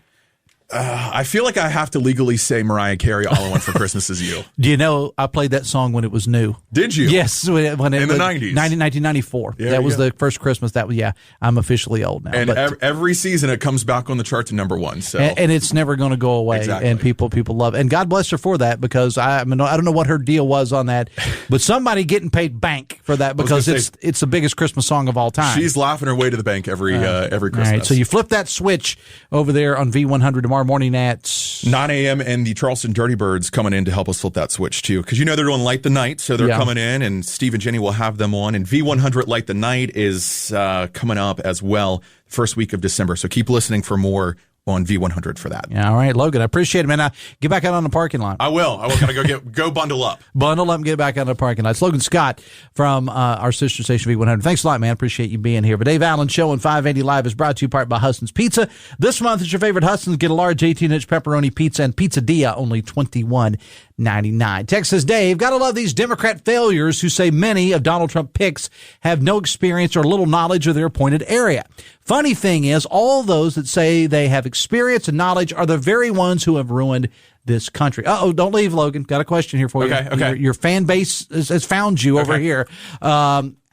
Speaker 15: I feel like I have to legally say Mariah Carey, All I Want for Christmas Is You.
Speaker 5: Do you know I played that song when it was new?
Speaker 15: Did you?
Speaker 5: Yes. When
Speaker 15: in the 90s?
Speaker 5: 1994. That was the first Christmas. I'm officially old now.
Speaker 15: And every season it comes back on the chart to number one. So
Speaker 5: and it's never going to go away.
Speaker 15: Exactly.
Speaker 5: And people love it. And God bless her for that, because I don't know what her deal was on that, but somebody getting paid bank for that, because it's the biggest Christmas song of all time.
Speaker 15: She's laughing her way to the bank every Christmas.
Speaker 5: All right, so you flip that switch over there on V100 tomorrow morning at
Speaker 15: 9 a.m. and the Charleston Dirty Birds coming in to help us flip that switch too, because they're doing Light the Night, so they're coming in, and Steve and Jenny will have them on, and V100 Light the Night is coming up as well first week of December, so keep listening for more on V100 for that.
Speaker 5: Yeah, all right, Logan, I appreciate it, man. Now, get back out on the parking lot.
Speaker 15: I will. Gotta go bundle up.
Speaker 5: Bundle up and get back out on the parking lot. It's Logan Scott from our sister station V100. Thanks a lot, man. Appreciate you being here. But Dave Allen Show on 580 Live is brought to you part by Huston's Pizza. This month is your favorite Huston's. Get a large 18-inch pepperoni pizza and pizzadilla, only $21.99. $4.99. Texas Dave, gotta love these Democrat failures who say many of Donald Trump picks have no experience or little knowledge of their appointed area. Funny thing is, all those that say they have experience and knowledge are the very ones who have ruined this country. Don't leave, Logan. Got a question here for you.
Speaker 15: Okay.
Speaker 5: Your fan base has found you over here.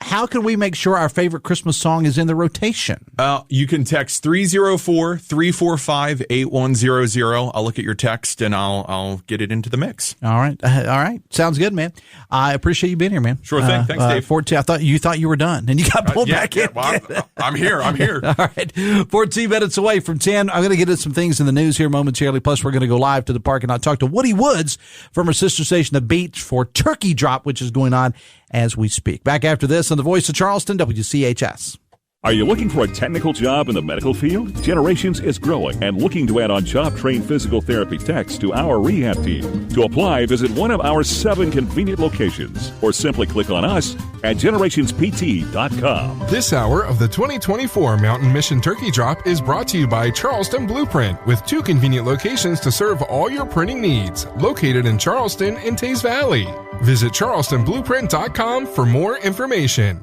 Speaker 5: How can we make sure our favorite Christmas song is in the rotation?
Speaker 15: You can text 304-345-8100. I'll look at your text and I'll get it into the mix.
Speaker 5: All right. Sounds good, man. I appreciate you being here, man.
Speaker 15: Sure thing. Thanks, Dave.
Speaker 5: 14, I thought you were done and you got pulled back in.
Speaker 15: Well, I'm here. All
Speaker 5: right. 14 minutes away from 10. I'm going to get into some things in the news here momentarily. Plus, we're going to go live to the park and I'll talk to Woody Woods from our sister station, The Beat, for Turkey Drop, which is going on as we speak. Back after this on the Voice of Charleston, WCHS.
Speaker 16: Are you looking for a technical job in the medical field? Generations is growing and looking to add on job-trained physical therapy techs to our rehab team. To apply, visit one of our 7 convenient locations or simply click on us at generationspt.com.
Speaker 14: This hour of the 2024 Mountain Mission Turkey Drop is brought to you by Charleston Blueprint, with 2 convenient locations to serve all your printing needs, located in Charleston and Taze Valley. Visit charlestonblueprint.com for more information.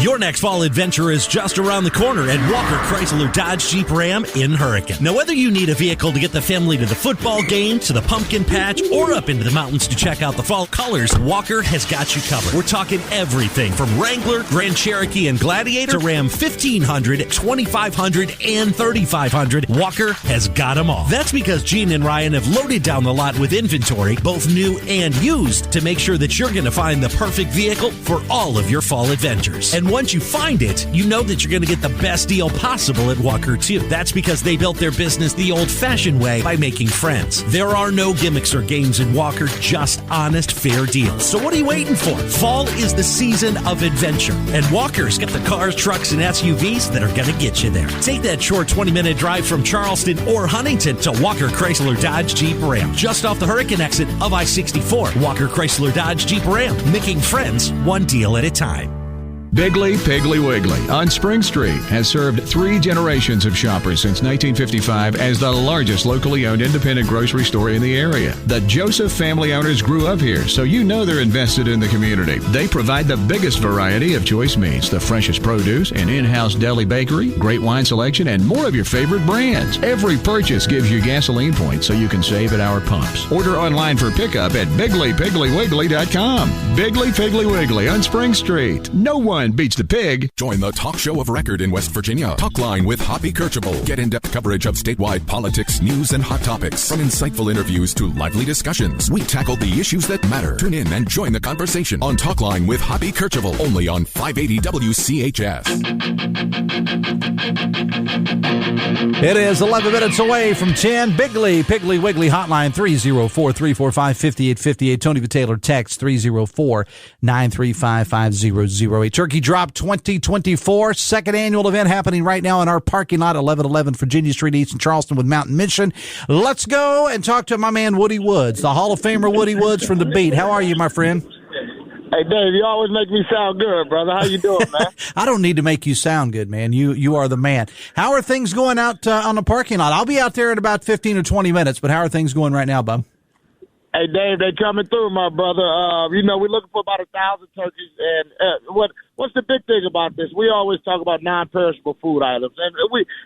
Speaker 17: Your next fall adventure is just around the corner at Walker Chrysler Dodge Jeep Ram in Hurricane. Now, whether you need a vehicle to get the family to the football game, to the pumpkin patch, or up into the mountains to check out the fall colors, Walker has got you covered. We're talking everything from Wrangler, Grand Cherokee, and Gladiator to Ram 1500, 2500, and 3500. Walker has got them all. That's because Gene and Ryan have loaded down the lot with inventory, both new and used, to make sure that you're going to find the perfect vehicle for all of your fall adventures. And once you find it, you know that you're going to get the best deal possible at Walker, too. That's because they built their business the old-fashioned way by making friends. There are no gimmicks or games in Walker, just honest, fair deals. So what are you waiting for? Fall is the season of adventure, and Walker's got the cars, trucks, and SUVs that are going to get you there. Take that short 20-minute drive from Charleston or Huntington to Walker Chrysler Dodge Jeep Ram, just off the Hurricane exit of I-64. Walker Chrysler Dodge Jeep Ram, making friends one deal at a time.
Speaker 8: Bigley Piggly Wiggly on Spring Street has served 3 generations of shoppers since 1955 as the largest locally owned independent grocery store in the area. The Joseph family owners grew up here, so you know they're invested in the community. They provide the biggest variety of choice meats, the freshest produce, an in-house deli bakery, great wine selection, and more of your favorite brands. Every purchase gives you gasoline points so you can save at our pumps. Order online for pickup at BigleyPigglyWiggly.com. Bigley Piggly Wiggly on Spring Street. No one beats the pig.
Speaker 2: Join the talk show of record in West Virginia. Talkline with Hoppy Kercheval. Get in-depth coverage of statewide politics, news, and hot topics. From insightful interviews to lively discussions, we tackle the issues that matter. Tune in and join the conversation on Talkline with Hoppy Kercheval, only on 580 WCHS.
Speaker 5: It is 11 minutes away from 10. Bigley Piggly Wiggly hotline 304-345-5858. Tony Taylor text 304-935-5008. Turkey Drop 2024, second annual event happening right now in our parking lot, 1111 Virginia Street East in Charleston with Mountain Mission. Let's go and talk to my man Woody Woods, the Hall of Famer Woody Woods from The Beat. How are you, my friend?
Speaker 18: Hey, Dave, you always make me sound good, brother. How you doing, man?
Speaker 5: I don't need to make you sound good, man. You are the man. How are things going out on the parking lot? I'll be out there in about 15 or 20 minutes, but how are things going right now, bub?
Speaker 18: Hey, Dave, they coming through, my brother. We're looking for about 1,000 turkeys. And what's the big thing about this? We always talk about non-perishable food items, and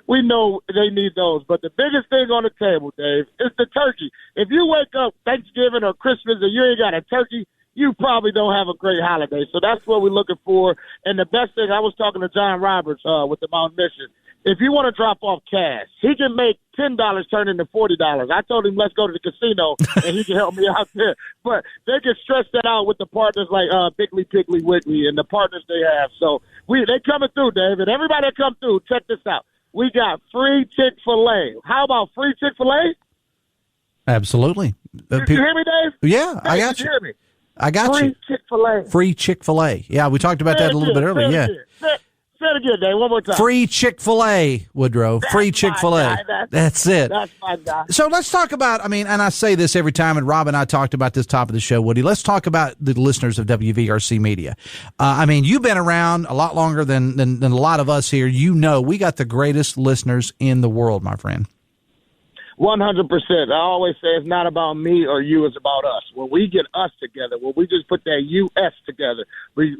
Speaker 18: we know they need those. But the biggest thing on the table, Dave, is the turkey. If you wake up Thanksgiving or Christmas and you ain't got a turkey, you probably don't have a great holiday. So that's what we're looking for. And the best thing, I was talking to John Roberts with the Mountain Mission. If you want to drop off cash, he can make $10 turn into $40. I told him, let's go to the casino, and he can help me out there. But they can stretch that out with the partners like Bigley Piggly Wiggly and the partners they have. So they coming through, David. Everybody that come through, check this out. We got free Chick-fil-A. How about free Chick-fil-A?
Speaker 5: Absolutely.
Speaker 18: You hear me, Dave?
Speaker 5: Yeah, I got you.
Speaker 18: Hear me?
Speaker 5: I got
Speaker 18: free
Speaker 5: you.
Speaker 18: Chick-fil-A.
Speaker 5: Free Chick-fil-A. Yeah, we talked about that a little bit earlier. Yeah.
Speaker 18: Say it again, Dave. One more time.
Speaker 5: Free Chick-fil-A, Woodrow. Free Chick-fil-A. That's it.
Speaker 18: That's my guy.
Speaker 5: So let's talk about, and I say this every time, and Rob and I talked about this top of the show, Woody. Let's talk about the listeners of WVRC Media. You've been around a lot longer than a lot of us here. You know we got the greatest listeners in the world, my friend.
Speaker 18: 100%. I always say it's not about me or you, it's about us. When we get us together, when we just put that US together, we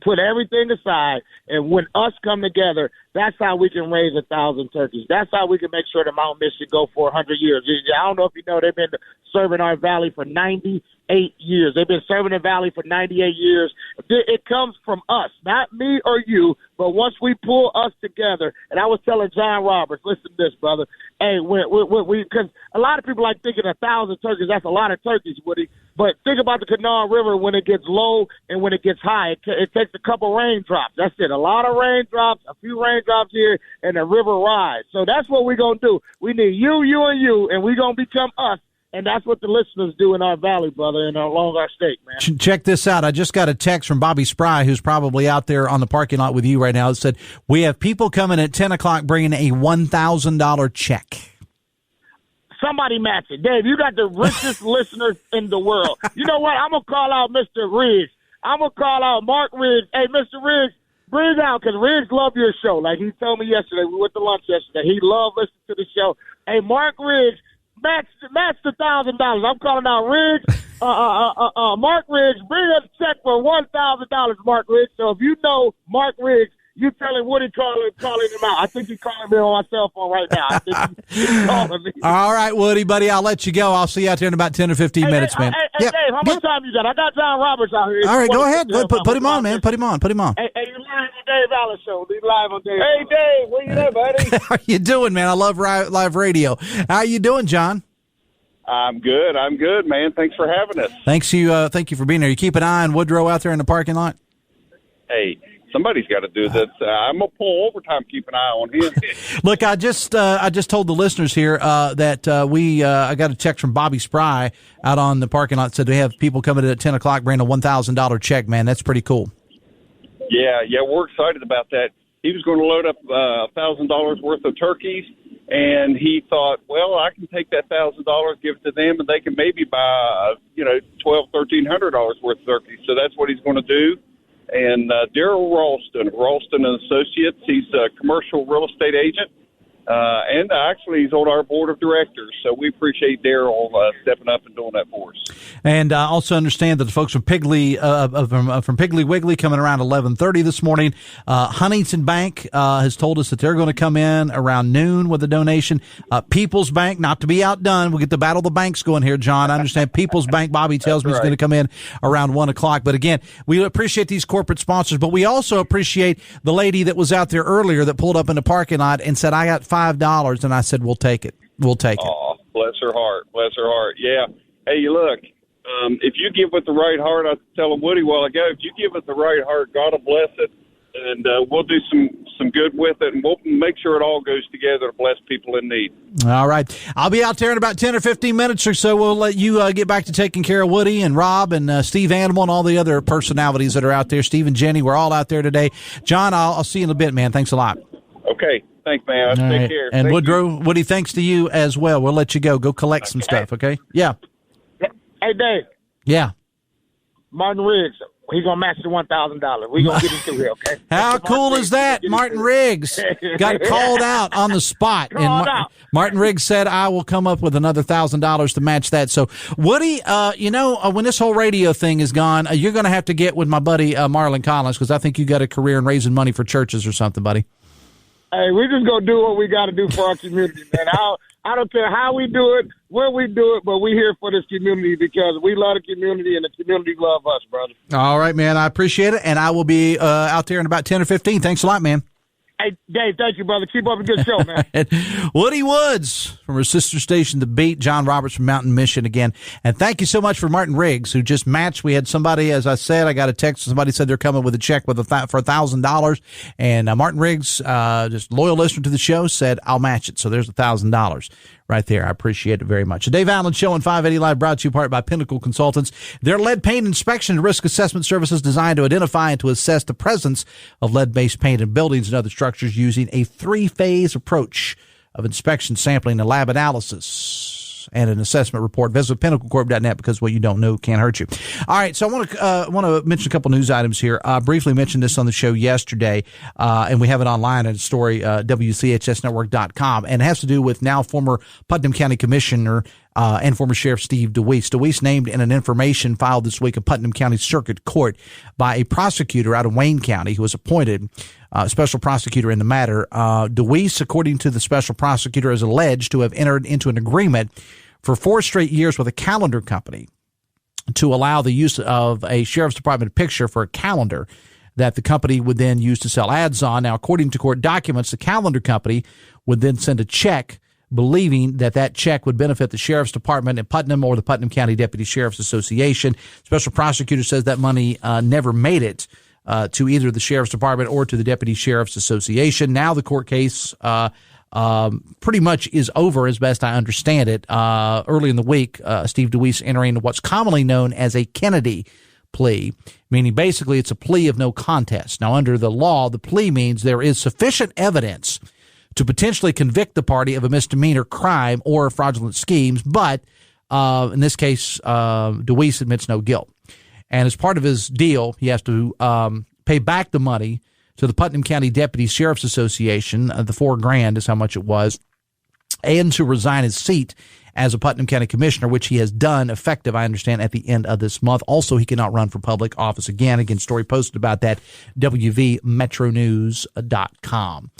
Speaker 18: put everything aside, and when us come together, that's how we can raise 1,000 turkeys. That's how we can make sure the Mountain Miss should go for 100 years. I don't know if you know, they've been serving our valley for 98 years. They've been serving the valley for 98 years. It comes from us, not me or you, but once we pull us together, and I was telling John Roberts, listen to this, brother. Hey, because a lot of people like thinking 1,000 turkeys, that's a lot of turkeys, Woody. But think about the Kanawha River when it gets low and when it gets high. It takes a couple raindrops. That's it. A lot of raindrops, a few raindrops here, and the river rise. So that's what we're going to do. We need you, and we're going to become us. And that's what the listeners do in our valley, brother, and along our state, man.
Speaker 5: Check this out. I just got a text from Bobby Spry, who's probably out there on the parking lot with you right now. It said, we have people coming at 10 o'clock bringing a $1,000 check.
Speaker 18: Somebody match it. Dave, you got the richest listeners in the world. You know what? I'm going to call out Mr. Riggs. I'm going to call out Mark Riggs. Hey, Mr. Riggs, bring out, because Riggs loved your show. Like he told me yesterday, we went to lunch yesterday. He loved listening to the show. Hey, Mark Riggs, match the $1,000. I'm calling out Riggs. Mark Riggs, bring us a check for $1,000, Mark Riggs. So if you know Mark Riggs, you tell him Woody calling him out. I think he's calling me on my cell phone right now. I think he's calling me.
Speaker 5: All right, Woody, buddy, I'll let you go. I'll see you out there in about 10 or 15 minutes, man.
Speaker 18: Hey, Dave, how much time you got? I got John Roberts out here.
Speaker 5: All right, go ahead. Put him on, man. Put him on.
Speaker 18: Hey, you live on Dave Allen Show. You live on Dave. Hey, Dave, where you there, buddy?
Speaker 5: How you doing, man? I love live radio. How you doing, John?
Speaker 19: I'm good, man. Thanks for having us.
Speaker 5: Thank you for being here. You keep an eye on Woodrow out there in the parking lot?
Speaker 19: Hey, somebody's got to do this. I'm going to pull overtime, keep an eye on him.
Speaker 5: Look, I just told the listeners here that I got a text from Bobby Spry out on the parking lot. Said they have people coming in at 10 o'clock bringing a $1,000 check, man. That's pretty cool.
Speaker 19: Yeah, we're excited about that. He was going to load up $1,000 worth of turkeys, and he thought, well, I can take that $1,000, give it to them, and they can maybe buy, $1,300 worth of turkeys. So that's what he's going to do. And Daryl Ralston and Associates, he's a commercial real estate agent, and actually he's on our board of directors. So we appreciate Daryl stepping up and doing that for us.
Speaker 5: And I also understand that the folks from Piggly from Piggly Wiggly coming around 11:30 this morning. Huntington Bank has told us that they're going to come in around noon with a donation. People's Bank, not to be outdone, we'll get the Battle of the Banks going here, John. I understand People's Bank, Bobby tells me, is going to come in around 1 o'clock. But again, we appreciate these corporate sponsors, but we also appreciate the lady that was out there earlier that pulled up in the parking lot and said, I got $5, and I said, we'll take it. We'll take it.
Speaker 19: Oh, bless her heart. Yeah. Hey, look, if you give with the right heart, I was telling Woody a while ago, if you give with the right heart, God will bless it, and we'll do some good with it, and we'll make sure it all goes together to bless people in need.
Speaker 5: All right. I'll be out there in about 10 or 15 minutes or so. We'll let you get back to taking care of Woody and Rob and Steve Animal and all the other personalities that are out there. Steve and Jenny, we're all out there today. John, I'll see you in a bit, man. Thanks a lot.
Speaker 19: Okay. Thanks, man. Take care.
Speaker 5: And Woody, thanks to you as well. We'll let you go. Go collect some stuff, okay? Yeah.
Speaker 18: Hey, Dave.
Speaker 5: Yeah.
Speaker 18: Martin Riggs, he's going to match the $1,000. We're going to get him through here, okay?
Speaker 5: How cool is that? Martin Riggs got called out on the spot. Martin Riggs said, I will come up with another $1,000 to match that. So, Woody, when this whole radio thing is gone, you're going to have to get with my buddy Marlon Collins, because I think you got a career in raising money for churches or something, buddy.
Speaker 18: Hey, we just going to do what we got to do for our community, man. I don't care how we do it, where we do it, but we're here for this community because we love the community and the community love us, brother.
Speaker 5: All right, man. I appreciate it, and I will be out there in about 10 or 15. Thanks a lot, man.
Speaker 18: Hey, Dave, thank you, brother. Keep up a good show, man.
Speaker 5: Woody Woods from her sister station, The Beat, John Roberts from Mountain Mission again. And thank you so much for Martin Riggs, who just matched. We had somebody, as I said, I got a text. Somebody said they're coming with a check for $1,000. And Martin Riggs, just loyal listener to the show, said, I'll match it. So there's $1,000 right there. I appreciate it very much. The Dave Allen Show on 580 Live brought to you in part by Pinnacle Consultants. Their lead paint inspection and risk assessment services designed to identify and to assess the presence of lead-based paint in buildings and other structures using a 3-phase approach of inspection, sampling, and lab analysis. and an assessment report. Visit pinnaclecorp.net because what you don't know can't hurt you. All right, so I want to mention a couple news items here. I briefly mentioned this on the show yesterday, and we have it online at a story, WCHSnetwork.com, and it has to do with now former Putnam County Commissioner and former Sheriff Steve DeWeese. DeWeese named in an information filed this week at Putnam County Circuit Court by a prosecutor out of Wayne County who was appointed special prosecutor in the matter. DeWeese, according to the special prosecutor, is alleged to have entered into an agreement for 4 straight years with a calendar company to allow the use of a Sheriff's Department picture for a calendar that the company would then use to sell ads on. Now, according to court documents, the calendar company would then send a check believing that check would benefit the Sheriff's Department in Putnam or the Putnam County Deputy Sheriff's Association. Special prosecutor says that money never made it to either the Sheriff's Department or to the Deputy Sheriff's Association. Now the court case pretty much is over, as best I understand it. Early in the week, Steve DeWeese entering what's commonly known as a Kennedy plea, meaning basically it's a plea of no contest. Now, under the law, the plea means there is sufficient evidence to potentially convict the party of a misdemeanor crime or fraudulent schemes, but in this case, DeWeese admits no guilt. And as part of his deal, he has to pay back the money to the Putnam County Deputy Sheriff's Association. The $4,000 is how much it was, and to resign his seat as a Putnam County Commissioner, which he has done effective, I understand, at the end of this month. Also, he cannot run for public office again. Again, story posted about that, WVMetronews.com.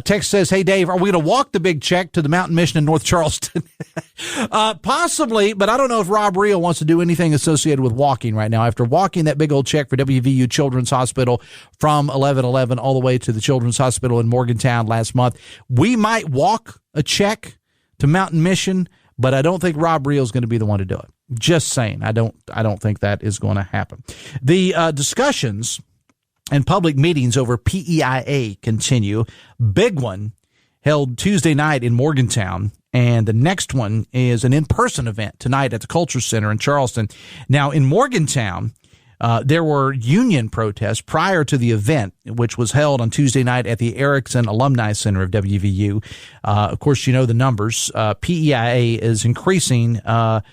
Speaker 5: Text says, hey, Dave, are we going to walk the big check to the Mountain Mission in North Charleston? Possibly, but I don't know if Rob Reel wants to do anything associated with walking right now. After walking that big old check for WVU Children's Hospital from 1111 all the way to the Children's Hospital in Morgantown last month, we might walk a check to Mountain Mission, but I don't think Rob Reel is going to be the one to do it. Just saying. I don't think that is going to happen. The discussions and public meetings over PEIA continue. Big one held Tuesday night in Morgantown, and the next one is an in-person event tonight at the Culture Center in Charleston. Now, in Morgantown, there were union protests prior to the event, which was held on Tuesday night at the Erickson Alumni Center of WVU. Of course, you know the numbers. PEIA is increasing, or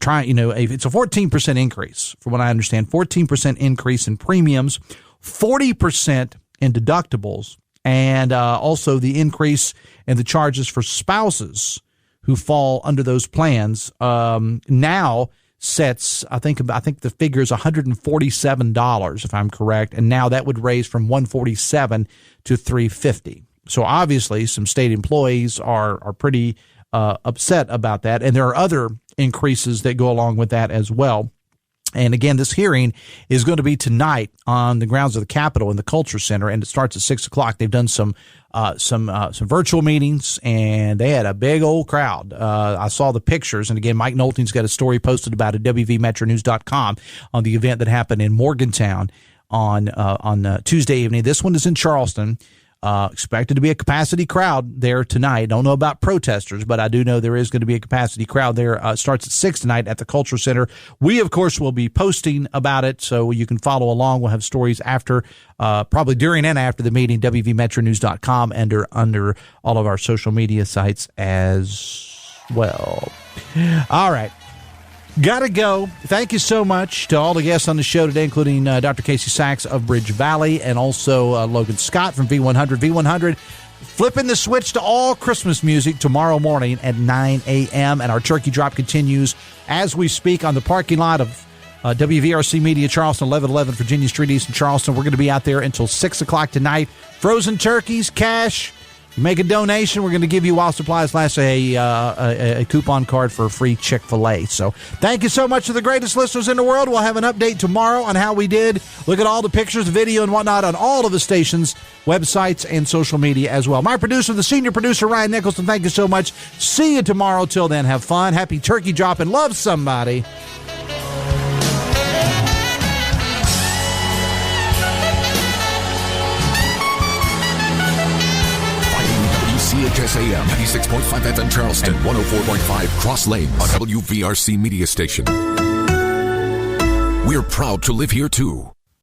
Speaker 5: trying, it's a 14% increase, from what I understand, 14% increase in premiums, 40% in deductibles, and also the increase in the charges for spouses who fall under those plans now sets, I think the figure is $147, if I'm correct, and now that would raise from $147 to $350. So obviously, some state employees are pretty upset about that, and there are other increases that go along with that as well. And again, this hearing is going to be tonight on the grounds of the Capitol in the Culture Center, and it starts at 6:00. They've done some virtual meetings, and they had a big old crowd. I saw the pictures, and again, Mike Nolting's got a story posted about it at WVMetronews.com on the event that happened in Morgantown on Tuesday evening. This one is in Charleston. Expected to be a capacity crowd there tonight. Don't know about protesters, but I do know there is going to be a capacity crowd there. It starts at 6 tonight at the Culture Center. We, of course, will be posting about it, so you can follow along. We'll have stories after, probably during and after the meeting, WVMetronews.com, and under all of our social media sites as well. All right. Gotta go. Thank you so much to all the guests on the show today, including Dr. Casey Sachs of Bridge Valley and also Logan Scott from V100. V100 flipping the switch to all Christmas music tomorrow morning at 9 a.m. And our turkey drop continues as we speak on the parking lot of WVRC Media Charleston, 1111 Virginia Street East in Charleston. We're going to be out there until 6 o'clock tonight. Frozen turkeys, cash. Make a donation. We're going to give you, while supplies last, a coupon card for a free Chick-fil-A. So thank you so much to the greatest listeners in the world. We'll have an update tomorrow on how we did. Look at all the pictures, video, and whatnot on all of the stations, websites, and social media as well. My producer, the senior producer, Ryan Nicholson, thank you so much. See you tomorrow. Till then, have fun. Happy turkey drop and love somebody.
Speaker 2: WCHS AM 96.5 FM Charleston, 104.5 Cross Lanes, a WVRC media station. We're proud to live here too.